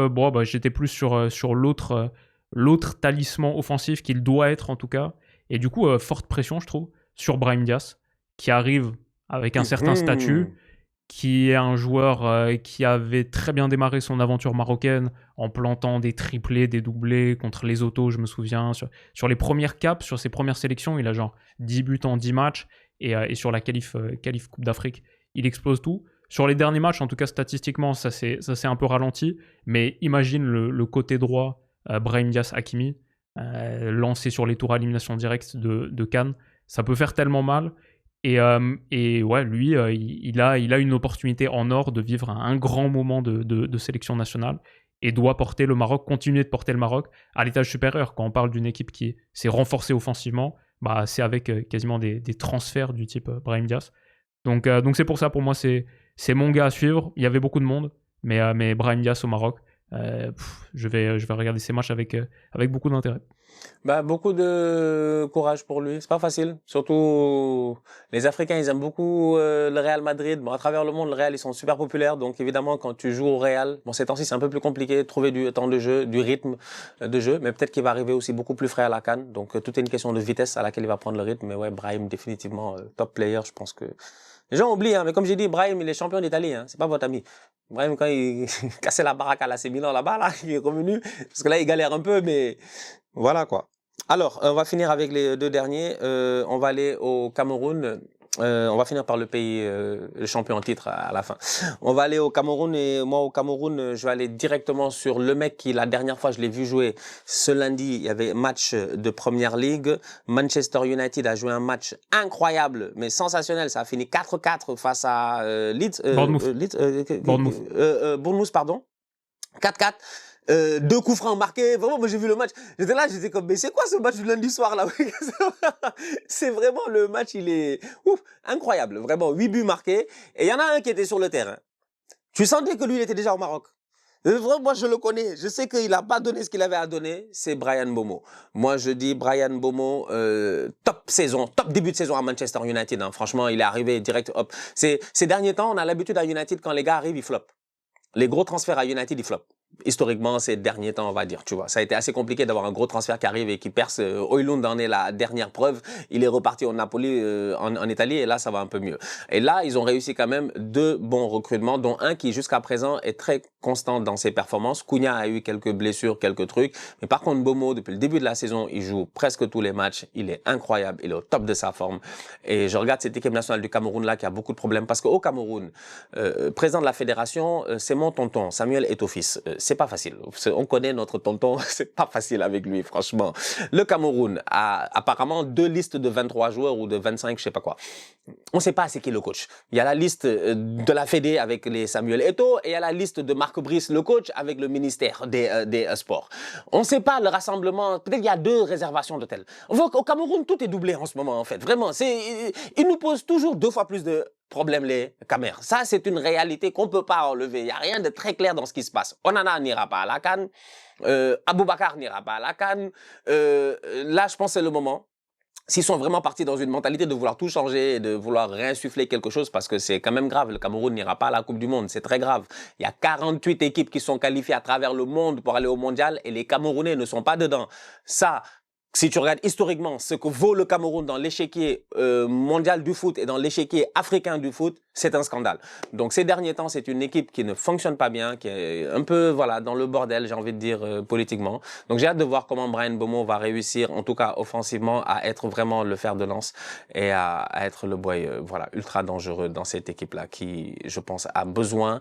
j'étais plus sur l'autre talisman offensif qu'il doit être en tout cas. Et du coup, forte pression, je trouve, sur Brahim Diaz, qui arrive avec un certain statut, qui est un joueur qui avait très bien démarré son aventure marocaine en plantant des triplés, des doublés contre les autos, je me souviens. Sur les premières caps, sur ses premières sélections, il a genre 10 buts en 10 matchs, et sur la qualif Coupe d'Afrique, il explose tout. Sur les derniers matchs, en tout cas statistiquement, ça s'est un peu ralenti, mais imagine le côté droit, Brahim Diaz-Hakimi, lancé sur les tours à élimination directe de CAN, ça peut faire tellement mal. Et ouais, lui, il a une opportunité en or de vivre un grand moment de sélection nationale et doit porter le Maroc, continuer de porter le Maroc à l'étage supérieur. Quand on parle d'une équipe qui s'est renforcée offensivement, bah, c'est avec quasiment des transferts du type Brahim Diaz. Donc c'est pour ça, pour moi, c'est mon gars à suivre. Il y avait beaucoup de monde, mais Brahim Diaz au Maroc, je vais regarder ces matchs avec beaucoup d'intérêt. Bah, beaucoup de courage pour lui. C'est pas facile. Surtout, les Africains, ils aiment beaucoup le Real Madrid. Bon, à travers le monde, le Real, ils sont super populaires. Donc, évidemment, quand tu joues au Real, bon, ces temps-ci, c'est un peu plus compliqué de trouver du temps de jeu, du rythme de jeu. Mais peut-être qu'il va arriver aussi beaucoup plus frais à la CAN. Donc, tout est une question de vitesse à laquelle il va prendre le rythme. Mais ouais, Brahim, définitivement, top player. Je pense que les gens oublient, hein. Mais comme j'ai dit, Brahim, il est champion d'Italie, hein. C'est pas votre ami. Brahim, quand il cassait la baraque à l'AC Milan là-bas, là, il est revenu. Parce que là, il galère un peu, mais voilà, quoi. Alors, on va finir avec les deux derniers. On va aller au Cameroun. On va finir par le pays, le champion en titre à la fin. On va aller au Cameroun et moi au Cameroun, je vais aller directement sur le mec qui la dernière fois je l'ai vu jouer ce lundi. Il y avait match de Première Ligue. Manchester United a joué un match incroyable, mais sensationnel. Ça a fini 4-4 face à Bournemouth, pardon. 4-4. 2 coups francs marqués. Vraiment, moi j'ai vu le match. J'étais là, j'étais comme, mais c'est quoi ce match du lundi soir là? C'est vraiment le match, il est incroyable. Vraiment, 8 buts marqués. Et il y en a un qui était sur le terrain. Tu sentais que lui, il était déjà au Maroc. Vraiment, moi, je le connais. Je sais qu'il n'a pas donné ce qu'il avait à donner. C'est Bryan Mbeumo. Moi, je dis Bryan Mbeumo, top saison, top début de saison à Manchester United. Hein. Franchement, il est arrivé direct. Hop. Ces derniers temps, on a l'habitude à United, quand les gars arrivent, ils flopent. Les gros transferts à United, ils flopent. Historiquement, ces derniers temps, on va dire, tu vois. Ça a été assez compliqué d'avoir un gros transfert qui arrive et qui perce. Højlund en est la dernière preuve. Il est reparti au Napoli, en Italie, et là, ça va un peu mieux. Et là, ils ont réussi quand même 2 bons recrutements, dont un qui, jusqu'à présent, est très constant dans ses performances. Cunha a eu quelques blessures, quelques trucs. Mais par contre, Mbeumo, depuis le début de la saison, il joue presque tous les matchs. Il est incroyable. Il est au top de sa forme. Et je regarde cette équipe nationale du Cameroun, là, qui a beaucoup de problèmes. Parce qu'au Cameroun, président de la fédération, c'est mon tonton, Samuel Eto'o-Fils. C'est pas facile. On connaît notre tonton, c'est pas facile avec lui, franchement. Le Cameroun a apparemment 2 listes de 23 joueurs ou de 25, je sais pas quoi. On sait pas c'est qui le coach. Il y a la liste de la Fédé avec les Samuel Eto'o et il y a la liste de Marc Brice, le coach, avec le ministère des Sports. On sait pas le rassemblement. Peut-être qu'il y a 2 réservations d'hôtels. Au Cameroun, tout est doublé en ce moment, en fait. Vraiment, ils nous posent toujours 2 fois plus de problème les Camers. Ça, c'est une réalité qu'on peut pas enlever. Il y a rien de très clair dans ce qui se passe. Onana n'ira pas à la CAN. Aboubakar n'ira pas à la CAN. Là, je pense que c'est le moment. S'ils sont vraiment partis dans une mentalité de vouloir tout changer, de vouloir réinsuffler quelque chose, parce que c'est quand même grave, le Cameroun n'ira pas à la Coupe du Monde, c'est très grave. Il y a 48 équipes qui sont qualifiées à travers le monde pour aller au mondial et les Camerounais ne sont pas dedans. Ça, si tu regardes historiquement ce que vaut le Cameroun dans l'échiquier mondial du foot et dans l'échiquier africain du foot, c'est un scandale. Donc ces derniers temps, c'est une équipe qui ne fonctionne pas bien, qui est un peu voilà dans le bordel, j'ai envie de dire politiquement. Donc j'ai hâte de voir comment Bryan Mbeumo va réussir, en tout cas offensivement, à être vraiment le fer de lance et à être le boy voilà ultra dangereux dans cette équipe-là qui, je pense, a besoin.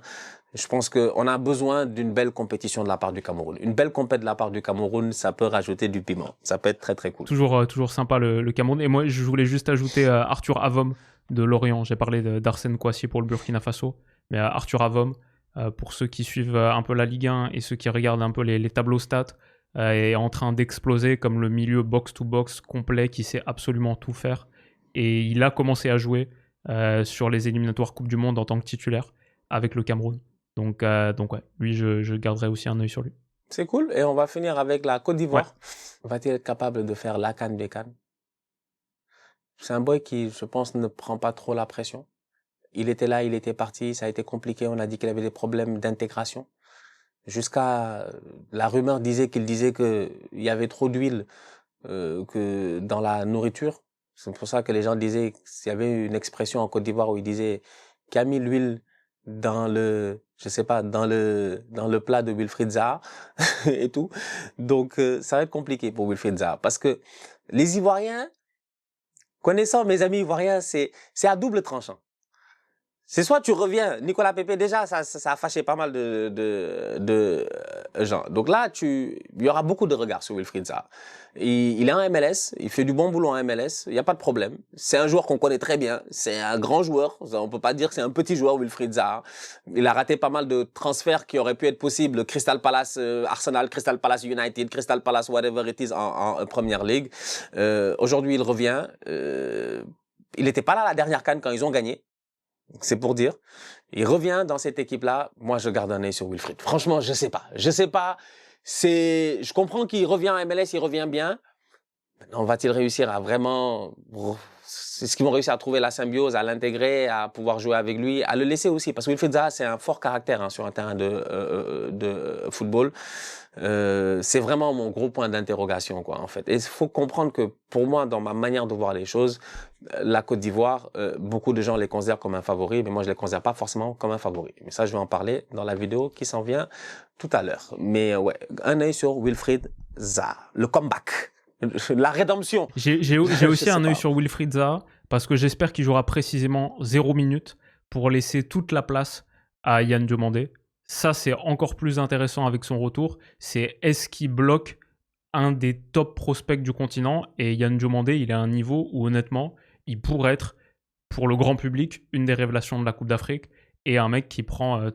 Je pense qu'on a besoin d'une belle compétition de la part du Cameroun. Une belle compétition de la part du Cameroun, ça peut rajouter du piment. Ça peut être très très cool. Toujours sympa le Cameroun. Et moi, je voulais juste ajouter Arthur Avom de Lorient. J'ai parlé d'Arsène Kouassi pour le Burkina Faso. Mais Arthur Avom, pour ceux qui suivent un peu la Ligue 1 et ceux qui regardent un peu les tableaux stats, est en train d'exploser comme le milieu box-to-box complet qui sait absolument tout faire. Et il a commencé à jouer sur les éliminatoires Coupe du Monde en tant que titulaire avec le Cameroun. Donc ouais, lui, je garderai aussi un œil sur lui. C'est cool. Et on va finir avec la Côte d'Ivoire. Ouais. Va-t-il être capable de faire la CAN des CAN? C'est un boy qui, je pense, ne prend pas trop la pression. Il était là, il était parti, ça a été compliqué. On a dit qu'il avait des problèmes d'intégration. Jusqu'à la rumeur disait qu'il disait qu'il y avait trop d'huile que dans la nourriture. C'est pour ça que les gens disaient qu'il y avait une expression en Côte d'Ivoire où il disait qu'il a mis l'huile dans le, je sais pas, dans le plat de Wilfried Zaha et tout. Donc, ça va être compliqué pour Wilfried Zaha parce que les Ivoiriens, connaissant mes amis ivoiriens, c'est à double tranchant. C'est soit tu reviens, Nicolas Pepe, déjà, ça a fâché pas mal de gens. Donc là, il y aura beaucoup de regards sur Wilfried Zaha. Il est en MLS, il fait du bon boulot en MLS, il n'y a pas de problème. C'est un joueur qu'on connaît très bien, c'est un grand joueur. On peut pas dire que c'est un petit joueur, Wilfried Zaha. Il a raté pas mal de transferts qui auraient pu être possibles. Crystal Palace, Arsenal, Crystal Palace United, Crystal Palace, whatever it is, en Premier League. Aujourd'hui, il revient. Il n'était pas là la dernière CAN quand ils ont gagné. C'est pour dire. Il revient dans cette équipe-là. Moi, je garde un œil sur Wilfried. Franchement, je sais pas. Je comprends qu'il revient en MLS, il revient bien. Maintenant, va-t-il réussir à vraiment... Est-ce qu'ils vont réussir à trouver la symbiose, à l'intégrer, à pouvoir jouer avec lui, à le laisser aussi? Parce que Wilfried Zaha, c'est un fort caractère sur un terrain de football. C'est vraiment mon gros point d'interrogation, quoi, en fait. Et il faut comprendre que, pour moi, dans ma manière de voir les choses, la Côte d'Ivoire, beaucoup de gens les considèrent comme un favori, mais moi, je les considère pas forcément comme un favori. Mais ça, je vais en parler dans la vidéo qui s'en vient tout à l'heure. Mais ouais, un œil sur Wilfried Zaha, le comeback. La rédemption. J'ai aussi un œil sur Wilfried Zaha parce que j'espère qu'il jouera précisément 0 minutes pour laisser toute la place à Yann Diomandé. Ça, c'est encore plus intéressant avec son retour. C'est est-ce qu'il bloque un des top prospects du continent? Et Yann Diomandé, il est à un niveau où honnêtement, il pourrait être, pour le grand public, une des révélations de la Coupe d'Afrique et un mec qui prend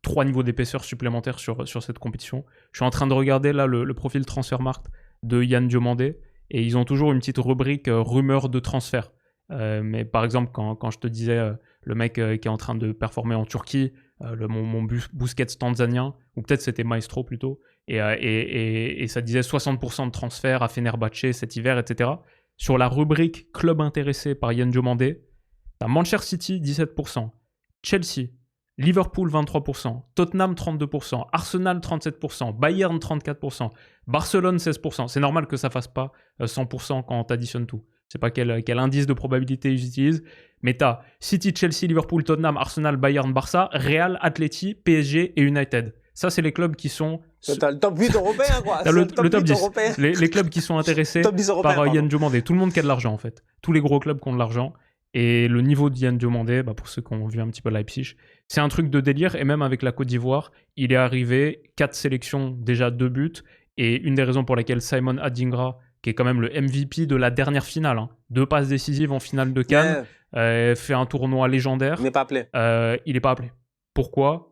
3 niveaux d'épaisseur supplémentaires sur cette compétition. Je suis en train de regarder là le profil Transfermarkt de Yann Diomandé et ils ont toujours une petite rubrique rumeurs de transfert. Mais par exemple, quand je te disais le mec qui est en train de performer en Turquie, mon Busquets tanzanien, ou peut-être c'était Maestro plutôt, et ça disait 60% de transfert à Fenerbahçe cet hiver, etc. Sur la rubrique club intéressé par Yann Diomandé, t'as Manchester City 17%, Chelsea, Liverpool 23%, Tottenham 32%, Arsenal 37%, Bayern 34%, Barcelone 16%. C'est normal que ça fasse pas 100% quand t'additionnes tout. Je sais pas quel indice de probabilité ils utilisent, mais t'as City, Chelsea, Liverpool, Tottenham, Arsenal, Bayern, Barça, Real, Atleti, PSG et United. Ça, c'est les clubs qui sont... T'as le top 8 européen, quoi. T'as le top 10. Les clubs qui sont intéressés par Yann Diomandé. Tout le monde qui a de l'argent, en fait. Tous les gros clubs qui ont de l'argent. Et le niveau de Yann Diomandé, pour ceux qui ont vu un petit peu Leipzig, c'est un truc de délire. Et même avec la Côte d'Ivoire, il est arrivé 4 sélections, déjà 2 buts. Et une des raisons pour lesquelles Simon Adingra, qui est quand même le MVP de la dernière finale, 2 passes décisives en finale de Cannes, fait un tournoi légendaire. Il n'est pas appelé. Il n'est pas appelé. Pourquoi ?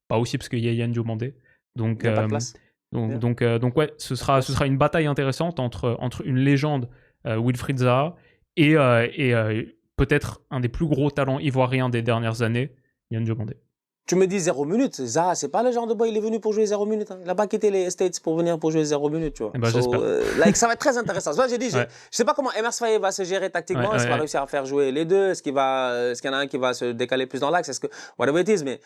Pas aussi parce qu'il y a Yann Diomandé. Donc, il n'y a pas de place. Donc ouais, ce sera une bataille intéressante entre une légende, Wilfried Zaha, et peut-être un des plus gros talents ivoiriens des dernières années, Yann Diomandé. Tu me dis 0 minutes. Zaha, c'est pas le genre de boy, il est venu pour jouer 0 minutes. Il n'a pas quitté les States pour venir pour jouer 0 minutes, tu vois. J'espère. Ça va être très intéressant. J'ai dit, je sais pas comment Emers Faye va se gérer tactiquement. Est-ce qu'il va réussir à faire jouer les deux? Est-ce qu'il y en a un qui va se décaler plus dans l'axe? Est-ce que whatever it is, mais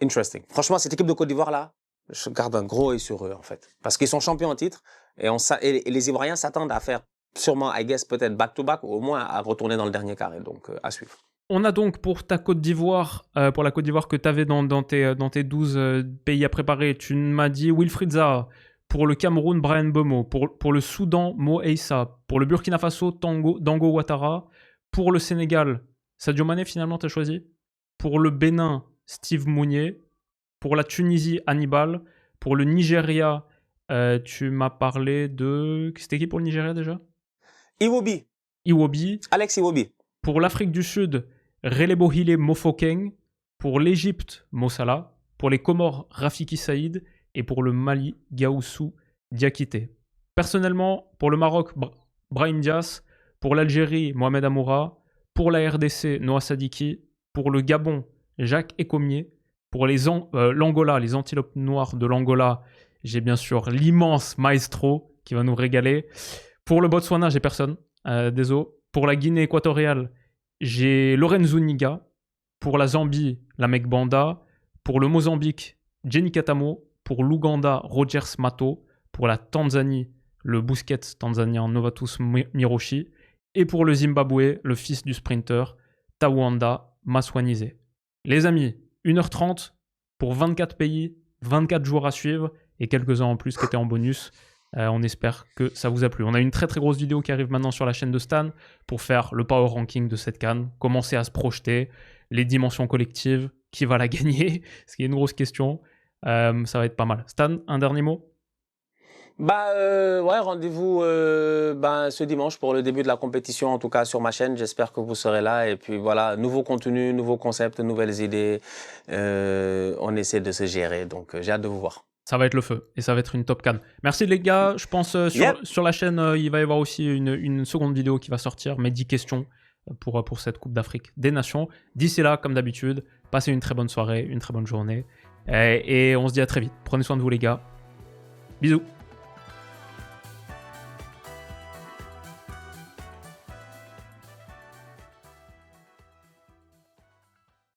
interesting. Franchement, cette équipe de Côte d'Ivoire là, je garde un gros œil sur eux en fait, parce qu'ils sont champions en titre et les Ivoiriens s'attendent à faire sûrement, I guess, peut-être back-to-back, ou au moins à retourner dans le dernier carré. Donc à suivre. On a donc pour ta Côte d'Ivoire, pour la Côte d'Ivoire que tu avais dans tes 12 pays à préparer, tu m'as dit Wilfried Zaha, pour le Cameroun, Brian Mbeumo, pour le Soudan, Mo Eissa, pour le Burkina Faso, Dango Ouattara, pour le Sénégal, Sadio Mané finalement tu as choisi, pour le Bénin, Steve Mounier, pour la Tunisie, Hannibal, pour le Nigeria, tu m'as parlé de... C'était qui pour le Nigeria déjà ? Iwobi. Alex Iwobi. Pour l'Afrique du Sud, Relebohile Mofokeng. Pour l'Égypte, Mossala. Pour les Comores, Rafiki Saïd. Et pour le Mali, Gaoussou Diakité. Personnellement, pour le Maroc, Brahim Diaz. Pour l'Algérie, Mohamed Amoura. Pour la RDC, Noah Sadiki. Pour le Gabon, Jacques Ecomier. Pour l'Angola, les Antilopes Noires de l'Angola, j'ai bien sûr l'immense Maestro qui va nous régaler. Pour le Botswana, j'ai personne. Désolé. Pour la Guinée équatoriale, j'ai Lorenzo Niga. Pour la Zambie, la Banda. Pour le Mozambique, Jenny Katamo. Pour l'Ouganda, Rogers Mato. Pour la Tanzanie, le Busquets tanzanien Novatus Miroshi. Et pour le Zimbabwe, le fils du sprinter, Tawanda Maswanize. Les amis, 1h30 pour 24 pays, 24 jours à suivre et quelques-uns en plus qui étaient en bonus. On espère que ça vous a plu. On a une très très grosse vidéo qui arrive maintenant sur la chaîne de Stan pour faire le power ranking de cette CAN, commencer à se projeter, les dimensions collectives, qui va la gagner, ce qui est une grosse question. Ça va être pas mal. Stan, un dernier mot ? Rendez-vous ce dimanche pour le début de la compétition, en tout cas sur ma chaîne. J'espère que vous serez là. Et puis voilà, nouveau contenu, nouveaux concepts, nouvelles idées. On essaie de se gérer. Donc j'ai hâte de vous voir. Ça va être le feu et ça va être une top CAN. Merci les gars. Je pense sur la chaîne, il va y avoir aussi une seconde vidéo qui va sortir, mais 10 questions pour cette Coupe d'Afrique des Nations. D'ici là, comme d'habitude, passez une très bonne soirée, une très bonne journée. Et on se dit à très vite. Prenez soin de vous les gars. Bisous.